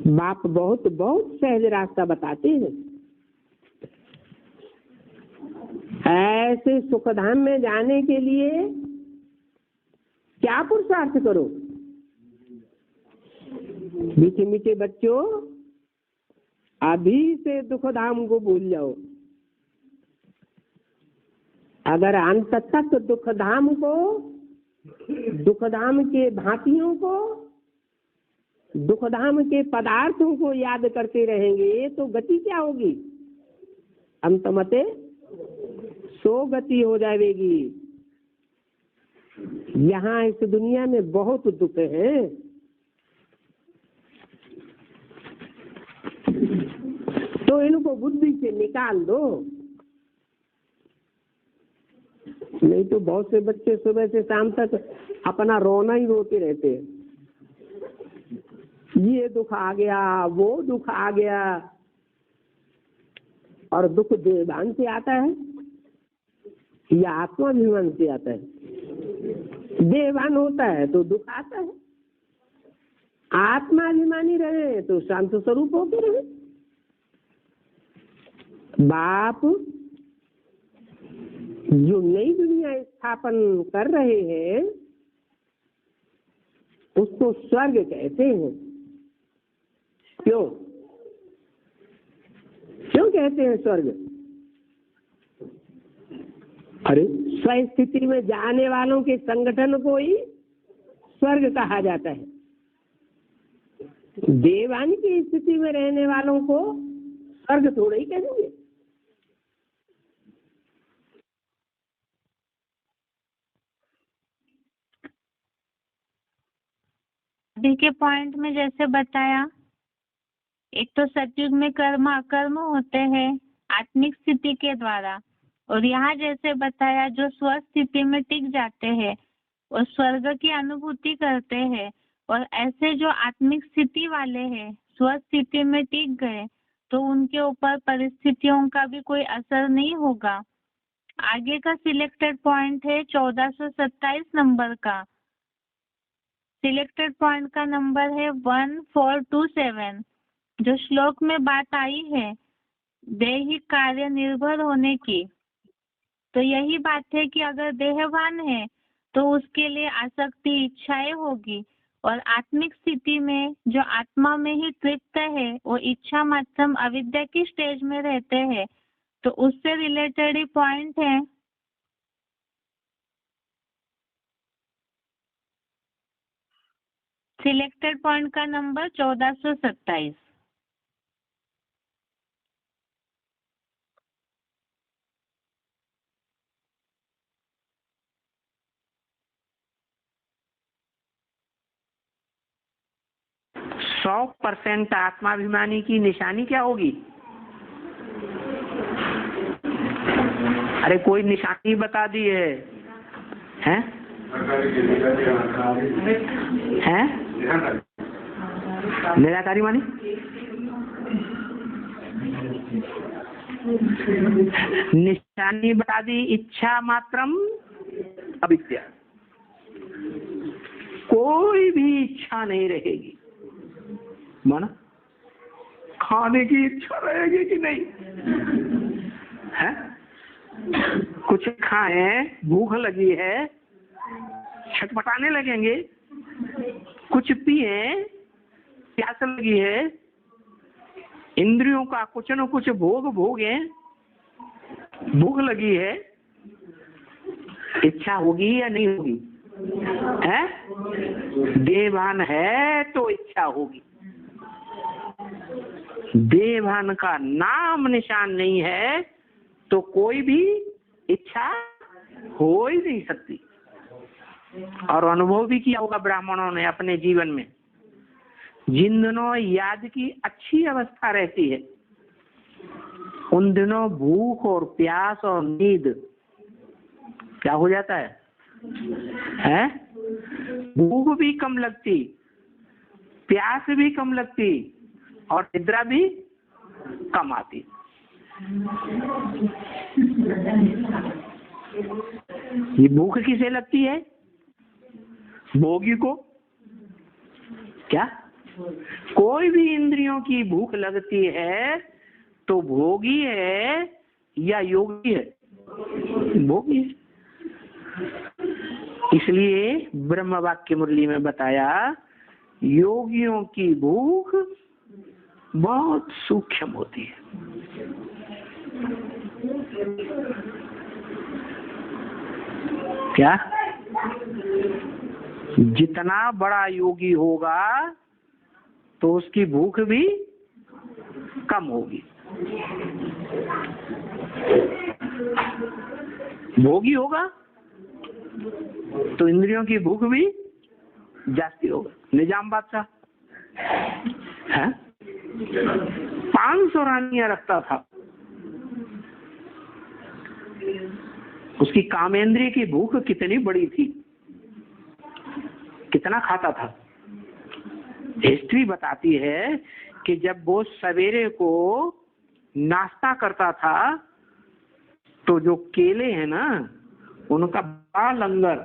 बाप बहुत बहुत सहज रास्ता बताते हैं। ऐसे सुखधाम में जाने के लिए क्या पुरुषार्थ करो। मीठे मीठे बच्चों, अभी से दुखधाम को भूल जाओ। अगर अंत तक दुखधाम को, दुखधाम के भांतियों को, दुखधाम के पदार्थों को याद करते रहेंगे तो गति क्या होगी? अंतमते सो गति हो जाएगी। यहाँ इस दुनिया में बहुत दुख है। तो इनको बुद्धि से निकाल दो। नहीं तो बहुत से बच्चे सुबह से शाम तक अपना रोना ही रोते रहते हैं। ये दुख आ गया, वो दुख आ गया। और दुख देवान से आता है या आत्माभिमान से आता है? देवान होता है तो दुख आता है। आत्माभिमानी रहे तो शांत स्वरूप होते रहे। बाप जो नई दुनिया स्थापन कर रहे हैं उसको स्वर्ग कहते हैं। क्यों कहते हैं स्वर्ग? अरे स्वस्थिति में जाने वालों के संगठन को ही स्वर्ग कहा जाता है। देवान की स्थिति में रहने वालों को स्वर्ग थोड़ा ही कहेंगे। अभी के पॉइंट में जैसे बताया, एक तो सतयुग में कर्म अकर्म होते हैं आत्मिक स्थिति के द्वारा, और यहाँ जैसे बताया जो स्वस्थिति में टिक जाते हैं और स्वर्ग की अनुभूति करते हैं, और ऐसे जो आत्मिक स्थिति वाले हैं स्वस्थिति में टिक गए तो उनके ऊपर परिस्थितियों का भी कोई असर नहीं होगा। आगे का सिलेक्टेड पॉइंट है 1427 नंबर का। सिलेक्टेड पॉइंट का नंबर है 1427। जो श्लोक में बात आई है दैहिक कार्य निर्भर होने की, तो यही बात है कि अगर देहवान है तो उसके लिए आसक्ति इच्छाएं होगी, और आत्मिक स्थिति में जो आत्मा में ही तृप्त है वो इच्छा मात्रम अविद्या की स्टेज में रहते हैं। तो उससे रिलेटेड ही पॉइंट है। सिलेक्टेड पॉइंट का नंबर 1427। सौ % आत्माभिमानी की निशानी क्या होगी? अरे कोई निशानी बता दी है, हैं? हैं? निराकारी मानी? निशानी बता दी, इच्छा मात्रम अविद्या। कोई भी इच्छा नहीं रहेगी। माना खाने की इच्छा रहेगी कि नहीं है? कुछ खाएं, भूख लगी है, छटपटाने लगेंगे। कुछ पिए, प्यास लगी है। इंद्रियों का कुछ न कुछ भोग भोगे, भूख लगी है। इच्छा होगी या नहीं होगी? है? देहभान है तो इच्छा होगी। देहभान का नाम निशान नहीं है तो कोई भी इच्छा हो ही नहीं सकती। और अनुभव भी किया होगा ब्राह्मणों ने अपने जीवन में। जिन दिनों याद की अच्छी अवस्था रहती है उन दिनों भूख और प्यास और नींद क्या हो जाता है? भूख भी कम लगती, प्यास भी कम लगती और निद्रा भी कम आती। ये भूख किसे लगती है? भोगी को। क्या कोई भी इंद्रियों की भूख लगती है तो भोगी है या योगी है? भोगी है। इसलिए ब्रह्म वाक्य मुरली में बताया योगियों की भूख बहुत सूक्ष्म होती है। क्या? जितना बड़ा योगी होगा तो उसकी भूख भी कम होगी। भोगी होगा तो इंद्रियों की भूख भी जास्ती होगा। निजाम बादशाह है 500 रानियां रखता था। उसकी कामेंद्रिय की भूख कितनी बड़ी थी, कितना खाता था। हिस्ट्री बताती है कि जब वो सवेरे को नाश्ता करता था तो जो केले हैं ना उनका बड़ा लंगर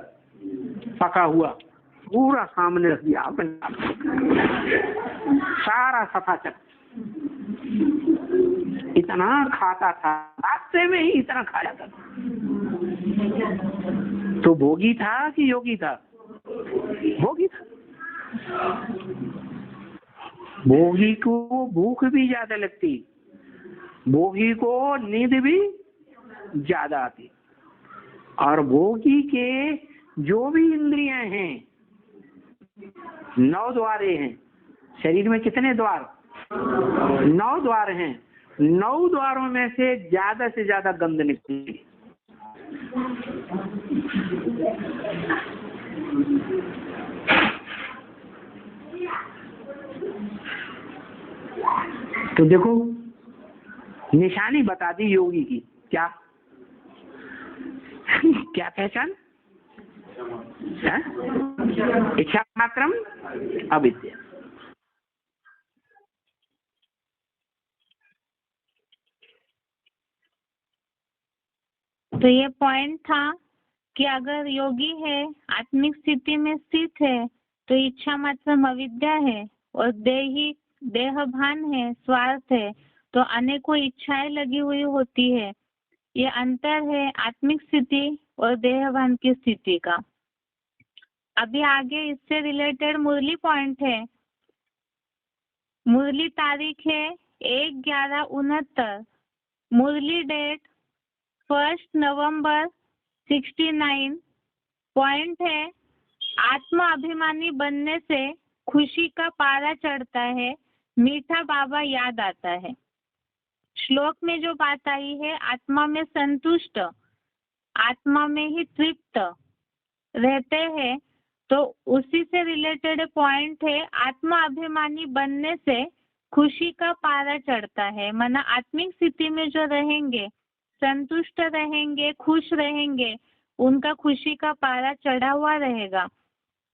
पका हुआ पूरा सामने रख दिया सारा सफाचक। इतना खाता था, रास्ते में ही इतना खाया था। तो भोगी था कि योगी था? भोगी था। भोगी को भूख भी ज्यादा लगती, भोगी को नींद भी ज्यादा आती। और भोगी के जो भी इंद्रियां हैं 9 द्वारे हैं। शरीर में कितने द्वार? 9 द्वार हैं। 9 द्वारों में से ज्यादा गंध निकलेगी। तो देखो निशानी बता दी योगी की। क्या क्या पहचान? इच्छा मात्रम अविद्या। तो ये पॉइंट था कि अगर योगी है, आत्मिक स्थिति में स्थित है तो इच्छा मात्रम अविद्या है, और देहभान है, स्वार्थ है, तो अनेकों इच्छाएं लगी हुई होती है। ये अंतर है आत्मिक स्थिति और देहभान की स्थिति का। अभी आगे इससे रिलेटेड मुरली पॉइंट है। मुरली तारीख है 1/11/69। मुरली डेट 1 नवंबर 69। पॉइंट है आत्मा अभिमानी बनने से खुशी का पारा चढ़ता है, मीठा बाबा याद आता है। श्लोक में जो बात आई है, आत्मा में संतुष्ट, आत्मा में ही तृप्त रहते हैं, तो उसी से रिलेटेड पॉइंट है आत्मा अभिमानी बनने से खुशी का पारा चढ़ता है। माना आत्मिक स्थिति में जो रहेंगे, संतुष्ट रहेंगे, खुश रहेंगे, उनका खुशी का पारा चढ़ा हुआ रहेगा।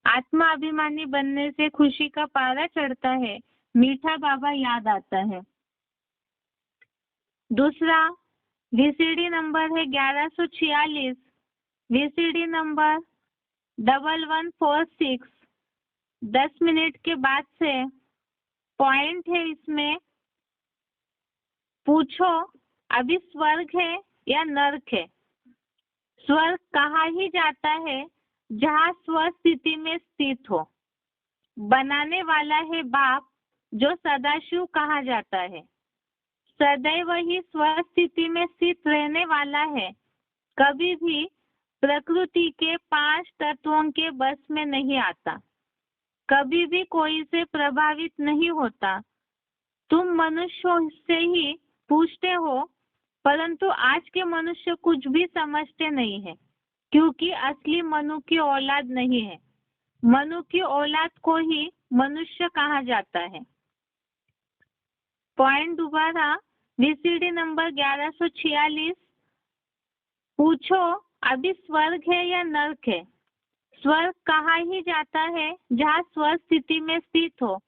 आत्मा अभिमानी बनने से खुशी का पारा चढ़ता है, मीठा बाबा याद आता है। दूसरा वीसीडी नंबर है 1146, वीसीडी नंबर 1146। 10 मिनट के बाद से पॉइंट है इसमें, पूछो अभी स्वर्ग है या नरक है। स्वर्ग कहा ही जाता है जहाँ स्वस्थिति में स्थित हो। बनाने वाला है बाप, जो सदाशिव कहा जाता है। सदैव ही स्वस्थिति में स्थित रहने वाला है, कभी भी प्रकृति के 5 तत्वों के बस में नहीं आता, कभी भी कोई से प्रभावित नहीं होता। तुम मनुष्यों से ही पूछते हो, परंतु आज के मनुष्य कुछ भी समझते नहीं है, क्योंकि असली मनु की औलाद नहीं है। मनु की औलाद को ही मनुष्य कहा जाता है। पॉइंट दोबारा, वीसीडी नंबर 1146। पूछो अभी स्वर्ग है या नरक है। स्वर्ग कहा ही जाता है जहाँ स्वस्थिति में स्थित हो।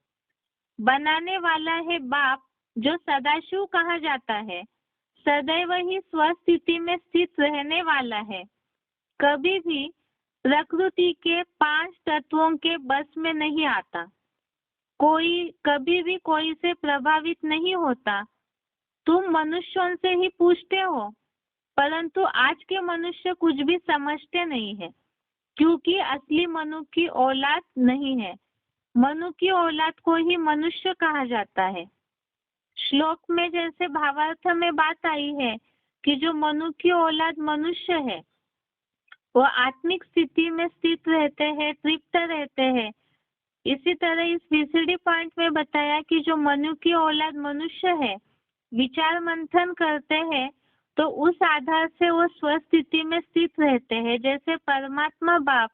बनाने वाला है बाप, जो सदाशिव कहा जाता है। सदैव ही स्वस्थिति में स्थित रहने वाला है, कभी भी प्रकृति के 5 तत्वों के बस में नहीं आता, कोई कभी भी कोई से प्रभावित नहीं होता। तुम मनुष्यों से ही पूछते हो, परंतु आज के मनुष्य कुछ भी समझते नहीं है, क्योंकि असली मनु की औलाद नहीं है। मनु की औलाद को ही मनुष्य कहा जाता है। श्लोक में जैसे भावार्थ में बात आई है कि जो मनु की औलाद मनुष्य है, वो आत्मिक स्थिति में स्थित रहते हैं, तृप्त रहते हैं। इसी तरह इस वीसीडी पॉइंट में बताया कि जो मनु की औलाद मनुष्य है, विचार मंथन करते हैं तो उस आधार से वो स्वस्थिति में स्थित रहते हैं। जैसे परमात्मा बाप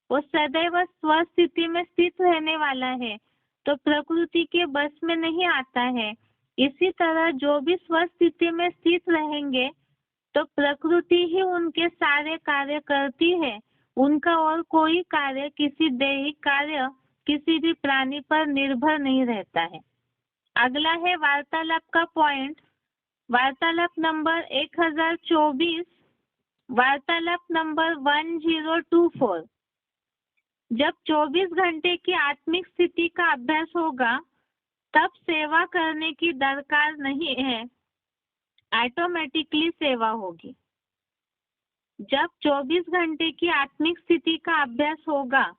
वो सदैव स्वस्थिति में स्थित रहने वाला है, तो प्रकृति के बस में नहीं आता है। इसी तरह जो भी स्वस्थिति में स्थित रहेंगे, तो प्रकृति ही उनके सारे कार्य करती है। उनका और कोई कार्य, किसी दैहिक कार्य किसी भी प्राणी पर निर्भर नहीं रहता है। अगला है वार्तालाप का पॉइंट, वार्तालाप नंबर 1024, वार्तालाप नंबर 1024। जब 24 घंटे की आत्मिक स्थिति का अभ्यास होगा, तब सेवा करने की दरकार नहीं है, ऑटोमेटिकली सेवा होगी। जब 24 घंटे की आत्मिक स्थिति का अभ्यास होगा,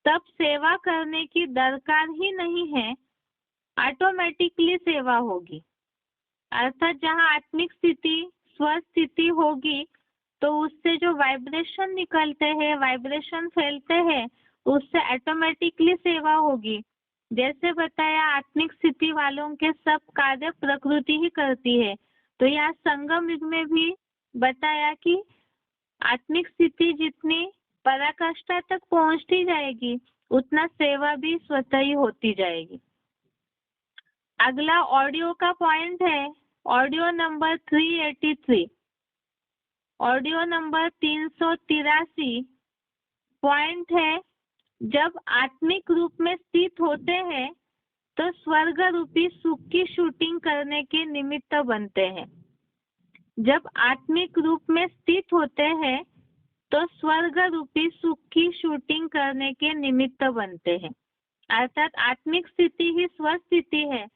तब सेवा करने की दरकार ही नहीं है, ऑटोमेटिकली सेवा होगी। अर्थात जहाँ आत्मिक स्थिति स्वस्थिति होगी, तो उससे जो वाइब्रेशन निकलते हैं, वाइब्रेशन फैलते हैं, उससे ऑटोमेटिकली सेवा होगी। जैसे बताया, आत्मिक स्थिति वालों के सब कार्य प्रकृति ही करती है। तो यहाँ संगम युग में भी बताया कि आत्मिक स्थिति जितनी पराकाष्ठा तक पहुंचती जाएगी, उतना सेवा भी स्वतः ही होती जाएगी। अगला ऑडियो का पॉइंट है, audio number 383, audio number 383। Point है, जब आत्मिक रूप में स्थित होते हैं, तो स्वर्ग रूपी सुख की शूटिंग करने के निमित्त बनते हैं। जब आत्मिक रूप में स्थित होते हैं, तो स्वर्ग रूपी सुख की शूटिंग करने के निमित्त बनते हैं। अर्थात आत्मिक स्थिति ही स्वस्थिति है।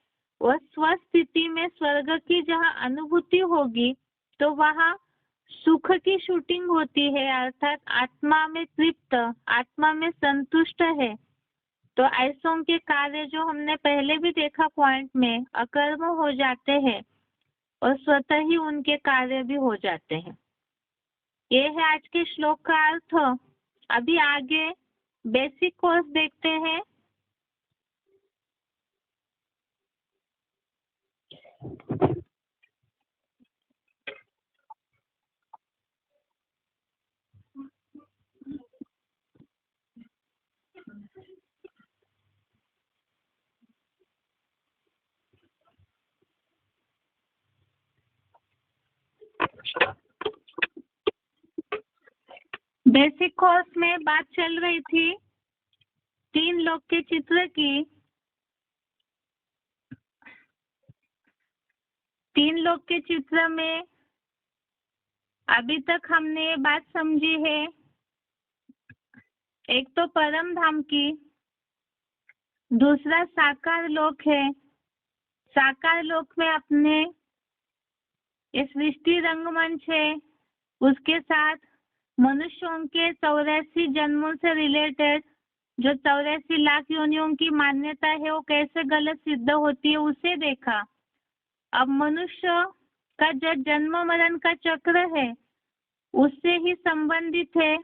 वह स्वस्थिति में स्वर्ग की जहाँ अनुभूति होगी, तो वहाँ सुख की शूटिंग होती है, अर्थात आत्मा में तृप्त, आत्मा में संतुष्ट है। तो ऐसों के कार्य जो हमने पहले भी देखा पॉइंट में, अकर्म हो जाते हैं और स्वतः ही उनके कार्य भी हो जाते हैं। ये है आज के श्लोक का अर्थ। अभी आगे बेसिक कोर्स देखते हैं। बेसिक कोर्स में बात चल रही थी 3 लोक के चित्र की। 3 लोक के चित्र में अभी तक हमने ये बात समझी है, एक तो परम धाम की, दूसरा साकार लोक है। साकार लोक में अपने ये सृष्टि रंगमंच है, उसके साथ मनुष्यों के 84 जन्मों से रिलेटेड जो 84 लाख योनियों की मान्यता है वो कैसे गलत सिद्ध होती है उसे देखा। अब मनुष्य का जो जन्म मरण का चक्र है उससे ही संबंधित है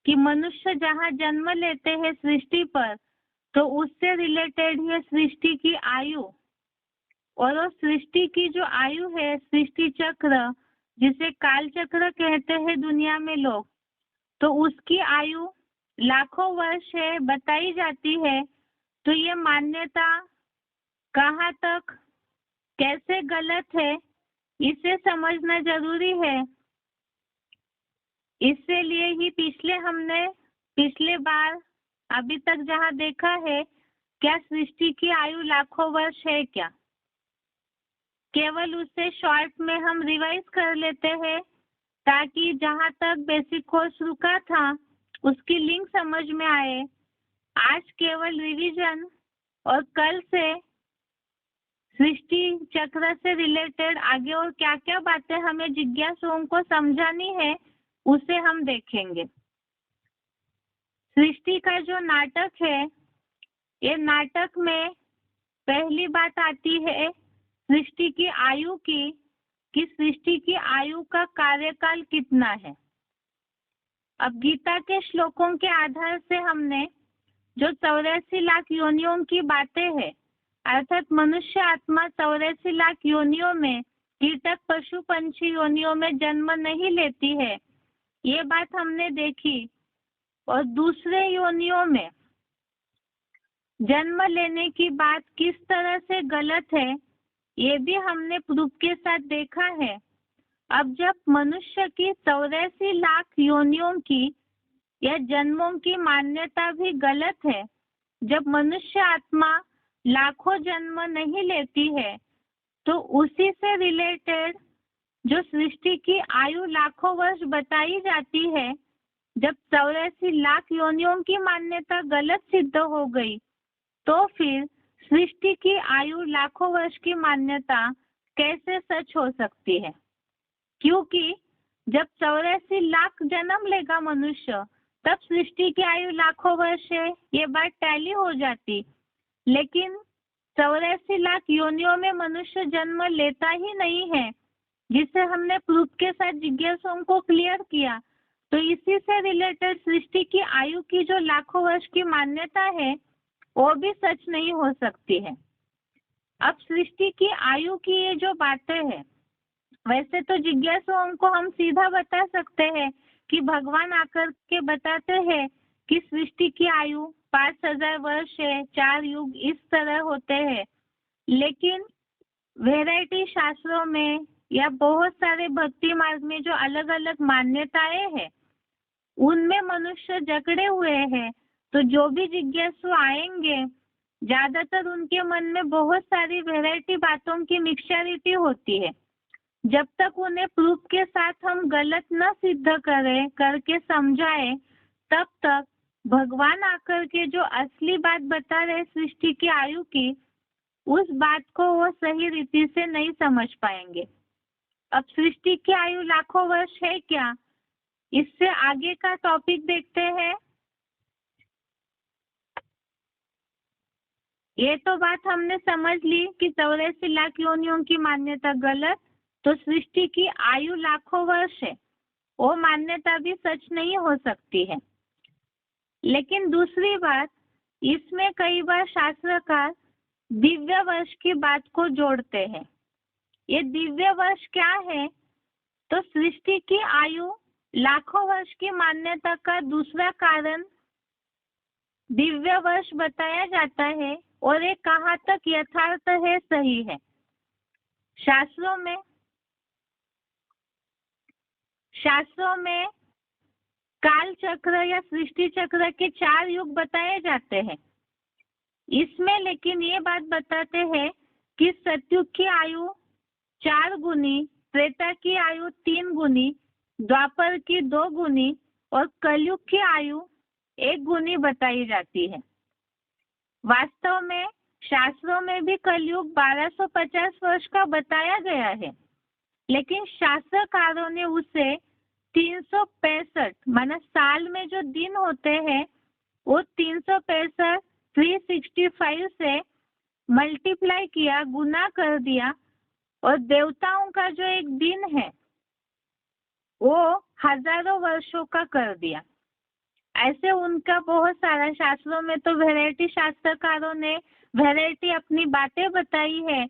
कि मनुष्य जहाँ जन्म लेते हैं सृष्टि पर, तो उससे रिलेटेड है सृष्टि की आयु। और वो सृष्टि की जो आयु है, सृष्टि चक्र जिसे काल चक्र कहते हैं दुनिया में लोग, तो उसकी आयु लाखों वर्ष है बताई जाती है। तो ये मान्यता कहाँ तक कैसे गलत है इसे समझना जरूरी है। इससे लिए ही पिछले बार अभी तक जहाँ देखा है, क्या सृष्टि की आयु लाखों वर्ष है क्या, केवल उसे शॉर्ट में हम रिवाइज कर लेते हैं ताकि जहाँ तक बेसिक कोर्स रुका था उसकी लिंक समझ में आए। आज केवल रिवीजन और कल से सृष्टि चक्र से रिलेटेड आगे और क्या क्या बातें हमें जिज्ञासुओं को समझानी है उसे हम देखेंगे। सृष्टि का जो नाटक है, ये नाटक में पहली बात आती है सृष्टि की आयु की, कि सृष्टि की आयु का कार्यकाल कितना है। अब गीता के श्लोकों के आधार से हमने जो 84 लाख योनियों की बातें हैं, अर्थात मनुष्य आत्मा 84 लाख योनियों में, कीटक पशु पंछी योनियों में जन्म नहीं लेती है, ये बात हमने देखी। और दूसरे योनियों में जन्म लेने की बात किस तरह से गलत है ये भी हमने प्रूफ के साथ देखा है। अब जब मनुष्य की 84 लाख योनियों की या जन्मों की मान्यता भी गलत है, जब मनुष्य आत्मा लाखों जन्म नहीं लेती है, तो उसी से रिलेटेड जो सृष्टि की आयु लाखों वर्ष बताई जाती है, जब 84 लाख योनियों की मान्यता गलत सिद्ध हो गई, तो फिर सृष्टि की आयु लाखों वर्ष की मान्यता कैसे सच हो सकती है। क्योंकि जब 84 लाख जन्म लेगा मनुष्य, तब सृष्टि की आयु लाखों वर्ष है, ये बात टैली हो जाती। लेकिन 84 लाख योनियों में मनुष्य जन्म लेता ही नहीं है, जिसे हमने प्रूफ के साथ जिज्ञासुओं को क्लियर किया। तो इसी से रिलेटेड सृष्टि की आयु की जो लाखों वर्ष की मान्यता है वो भी सच नहीं हो सकती है। अब सृष्टि की आयु की ये जो बातें हैं, वैसे तो जिज्ञासुओं को हम सीधा बता सकते हैं कि भगवान आकर के बताते हैं कि सृष्टि की आयु 5000 वर्ष है, 4 युग इस तरह होते हैं। लेकिन वैरायटी शास्त्रों में या बहुत सारे भक्ति मार्ग में जो अलग अलग मान्यताएं हैं, उनमें मनुष्य जकड़े हुए हैं। तो जो भी जिज्ञासु आएंगे, ज्यादातर उनके मन में बहुत सारी वैरायटी बातों की मिक्सचरिटी होती है। जब तक उन्हें प्रूफ के साथ हम गलत न सिद्ध करके समझाए, तब तक भगवान आकर के जो असली बात बता रहे सृष्टि की आयु की, उस बात को वो सही रीति से नहीं समझ पाएंगे। अब सृष्टि की आयु लाखों वर्ष है क्या, इससे आगे का टॉपिक देखते हैं। ये तो बात हमने समझ ली कि 84 लाख योनियों की मान्यता गलत, तो सृष्टि की आयु लाखों वर्ष है, वो मान्यता भी सच नहीं हो सकती है। लेकिन दूसरी बात, इसमें कई बार शास्त्रकार दिव्य वर्ष की बात को जोड़ते हैं। ये दिव्य वर्ष क्या है, तो सृष्टि की आयु लाखों वर्ष की मान्यता का दूसरा कारण दिव्य वर्ष बताया जाता है, और ये कहाँ तक यथार्थ है, सही है। शास्त्रों में काल चक्र या सृष्टि चक्र के 4 युग बताए जाते हैं। इसमें लेकिन ये बात बताते हैं कि सतयुग की आयु 4 गुनी, त्रेता की आयु 3 गुनी, द्वापर की 2 गुनी और कलयुग की आयु 1 गुनी बताई जाती है। वास्तव में शास्त्रों में भी कलयुग 1250 वर्ष का बताया गया है, लेकिन शास्त्रकारों ने उसे 365 माना साल में जो दिन होते हैं वो 365 365 से मल्टीप्लाई किया, गुना कर दिया, और देवताओं का जो एक दिन है वो हजारों वर्षों का कर दिया। ऐसे उनका बहुत सारा शास्त्रों में तो वैरायटी, शास्त्रकारों ने वैरायटी अपनी बातें बताई है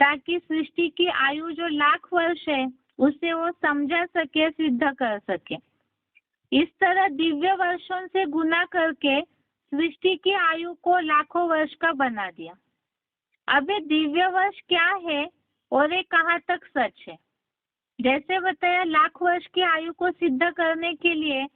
ताकि सृष्टि की आयु जो लाख वर्ष है उसे वो समझा सके, सिद्ध कर सके। इस तरह दिव्य वर्षों से गुना करके सृष्टि की आयु को लाखों वर्ष का बना दिया। अब ये दिव्य वर्ष क्या है और ये कहाँ तक सच है। जैसे बताया, लाख वर्ष की आयु को सिद्ध करने के लिए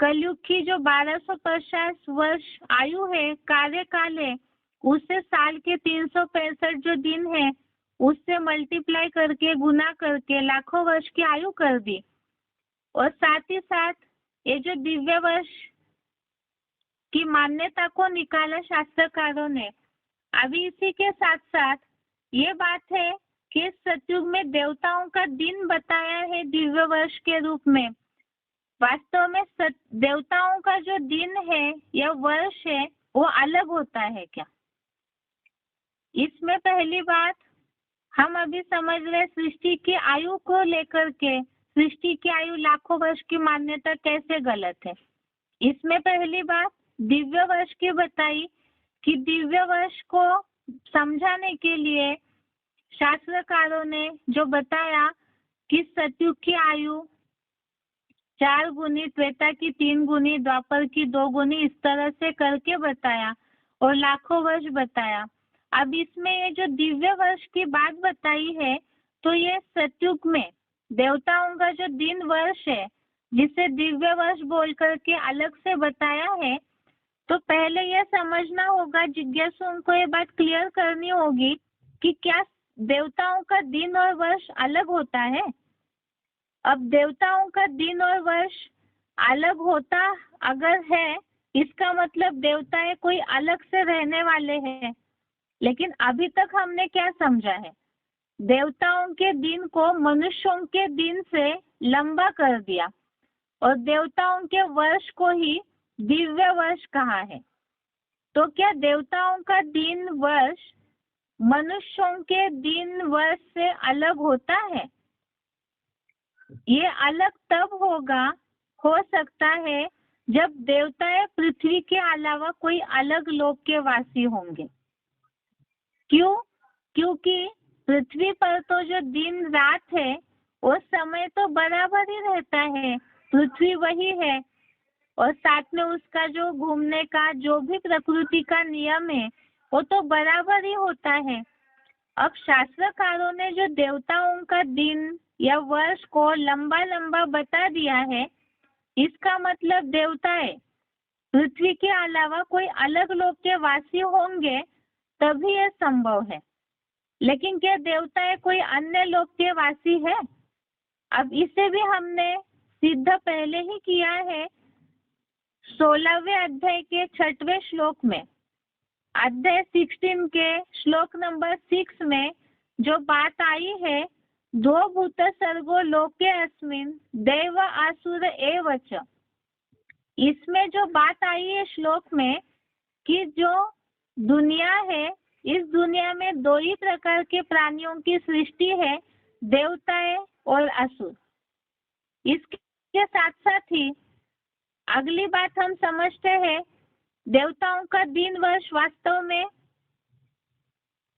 कलयुग की जो 1250 वर्ष आयु है, कार्यकाल है, उससे साल के 365 जो दिन है उससे मल्टीप्लाई करके, गुना करके लाखों वर्ष की आयु कर दी। और साथ ही साथ ये जो दिव्य वर्ष की मान्यता को निकाला शास्त्रकारों ने। अभी इसी के साथ साथ ये बात है कि सतयुग में देवताओं का दिन बताया है दिव्य वर्ष के रूप में। वास्तव में देवताओं का जो दिन है या वर्ष है वो अलग होता है क्या। इसमें पहली बात हम अभी समझ रहे सृष्टि की आयु को लेकर के, सृष्टि की आयु लाखों वर्ष की मान्यता कैसे गलत है। इसमें पहली बात दिव्य वर्ष की बताई कि दिव्य वर्ष को समझाने के लिए शास्त्रकारों ने जो बताया कि सतयुग की आयु 4 गुनी, त्रेता की 3 गुनी, द्वापर की 2 गुनी, इस तरह से करके बताया और लाखों वर्ष बताया। अब इसमें ये जो दिव्य वर्ष की बात बताई है तो ये सतयुग में देवताओं का जो दिन वर्ष है जिसे दिव्य वर्ष बोल करके अलग से बताया है, तो पहले यह समझना होगा, जिज्ञासुओं को ये बात क्लियर करनी होगी कि क्या देवताओं का दिन और वर्ष अलग होता है। अब देवताओं का दिन और वर्ष अलग होता अगर है, इसका मतलब देवताएं कोई अलग से रहने वाले हैं। लेकिन अभी तक हमने क्या समझा है, देवताओं के दिन को मनुष्यों के दिन से लंबा कर दिया और देवताओं के वर्ष को ही दिव्य वर्ष कहा है। तो क्या देवताओं का दिन वर्ष मनुष्यों के दिन वर्ष से अलग होता है? ये अलग तब हो सकता है जब देवताएं पृथ्वी के अलावा कोई अलग लोक के वासी होंगे। क्यों? क्योंकि पृथ्वी पर तो जो दिन रात है वो समय तो बराबर ही रहता है, पृथ्वी वही है, और साथ में उसका जो घूमने का जो भी प्रकृति का नियम है वो तो बराबर ही होता है। अब शास्त्रकारों ने जो देवताओं का दिन या वर्ष को लंबा लंबा बता दिया है, इसका मतलब देवताएं पृथ्वी के अलावा कोई अलग लोक के वासी होंगे तभी यह संभव है। लेकिन क्या देवताएं कोई अन्य लोक के वासी है? अब इसे भी हमने सिद्ध पहले ही किया है 16वें अध्याय के 6वें श्लोक में। अध्याय 16 के श्लोक नंबर 6 में जो बात आई है द्वौ भूत सर्गो लोके अस्मिन् देव आसुर एव च। इसमें जो बात आई है श्लोक में कि जो दुनिया है, इस दुनिया में दो ही प्रकार के प्राणियों की सृष्टि है, देवताएं और असुर। इसके साथ साथ ही अगली बात हम समझते हैं, देवताओं का दिन वर्ष वास्तव में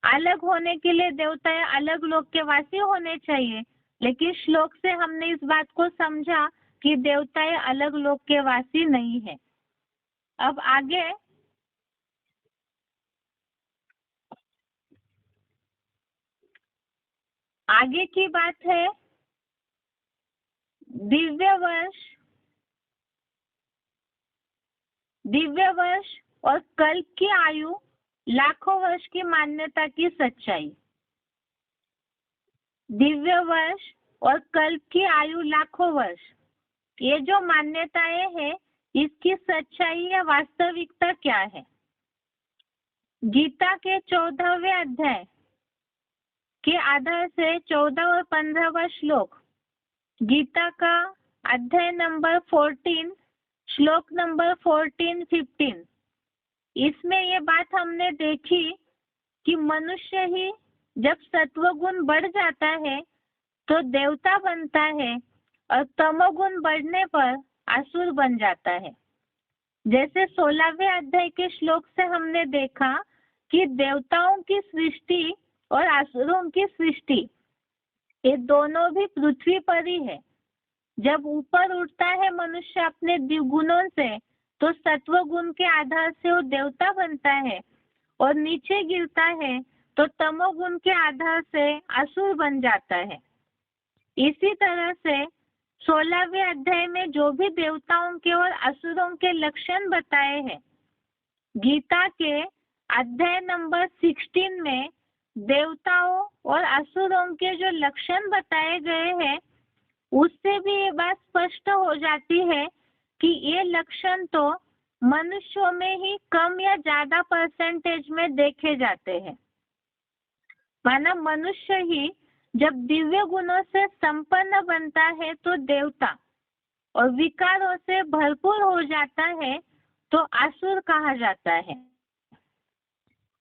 अलग होने के लिए देवताएं अलग लोक के वासी होने चाहिए, लेकिन श्लोक से हमने इस बात को समझा कि देवताएं अलग लोक के वासी नहीं है। अब आगे की बात है दिव्य वर्ष और कल्प की आयु लाखों वर्ष की मान्यता की सच्चाई। दिव्य वर्ष और कल्प की आयु लाखों वर्ष, ये जो मान्यताएं हैं, इसकी सच्चाई या वास्तविकता क्या है? गीता के 14वें अध्याय के आधार से 14 और 15वां श्लोक, गीता का अध्याय नंबर 14 श्लोक नंबर 14-15, इसमें ये बात हमने देखी कि मनुष्य ही जब सत्वगुण बढ़ जाता है तो देवता बनता है और तमोगुण बढ़ने पर असुर बन जाता है। जैसे 16वें अध्याय के श्लोक से हमने देखा कि देवताओं की सृष्टि और असुरों की सृष्टि ये दोनों भी पृथ्वी पर ही है। जब ऊपर उठता है मनुष्य अपने गुणों से तो सत्व गुण के आधार से वो देवता बनता है, और नीचे गिरता है तो तमोगुण के आधार से असुर बन जाता है। इसी तरह से 16वें अध्याय में जो भी देवताओं के और असुरों के लक्षण बताए हैं, गीता के अध्याय नंबर 16 में देवताओं और असुरों के जो लक्षण बताए गए हैं, उससे भी ये बात स्पष्ट हो जाती है कि ये लक्षण तो मनुष्यों में ही कम या ज्यादा परसेंटेज में देखे जाते हैं। माना मनुष्य ही जब दिव्य गुणों से संपन्न बनता है तो देवता, और विकारों से भरपूर हो जाता है तो असुर कहा जाता है।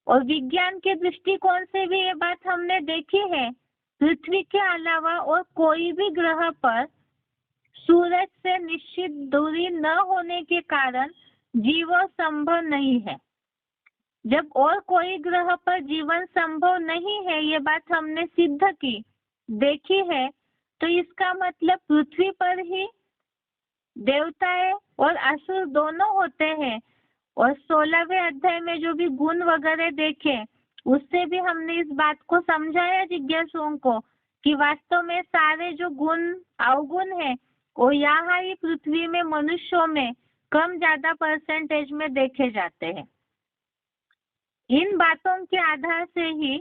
और विज्ञान के दृष्टिकोण से भी ये बात हमने देखी है, पृथ्वी के अलावा और कोई भी ग्रह पर सूरज से निश्चित दूरी न होने के कारण जीवन संभव नहीं है। जब और कोई ग्रह पर जीवन संभव नहीं है, ये बात हमने सिद्ध की, देखी है, तो इसका मतलब पृथ्वी पर ही देवताएं और असुर दोनों होते हैं। और 16वें अध्याय में जो भी गुण वगैरह देखे, उससे भी हमने इस बात को समझाया जिज्ञासुओं को कि वास्तव में सारे जो गुण अवगुण है वो यहाँ ही पृथ्वी में मनुष्यों में कम ज्यादा परसेंटेज में देखे जाते हैं। इन बातों के आधार से ही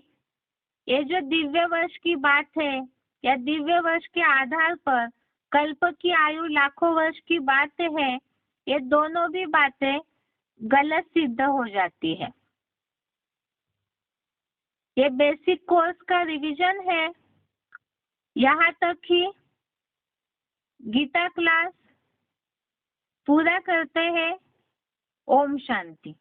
ये जो दिव्य वर्ष की बात है या दिव्य वर्ष के आधार पर कल्प की आयु लाखों वर्ष की बात है, ये दोनों भी बातें गलत सिद्ध हो जाती है। ये बेसिक कोर्स का रिवीजन है। यहाँ तक ही गीता क्लास पूरा करते हैं। ओम शांति।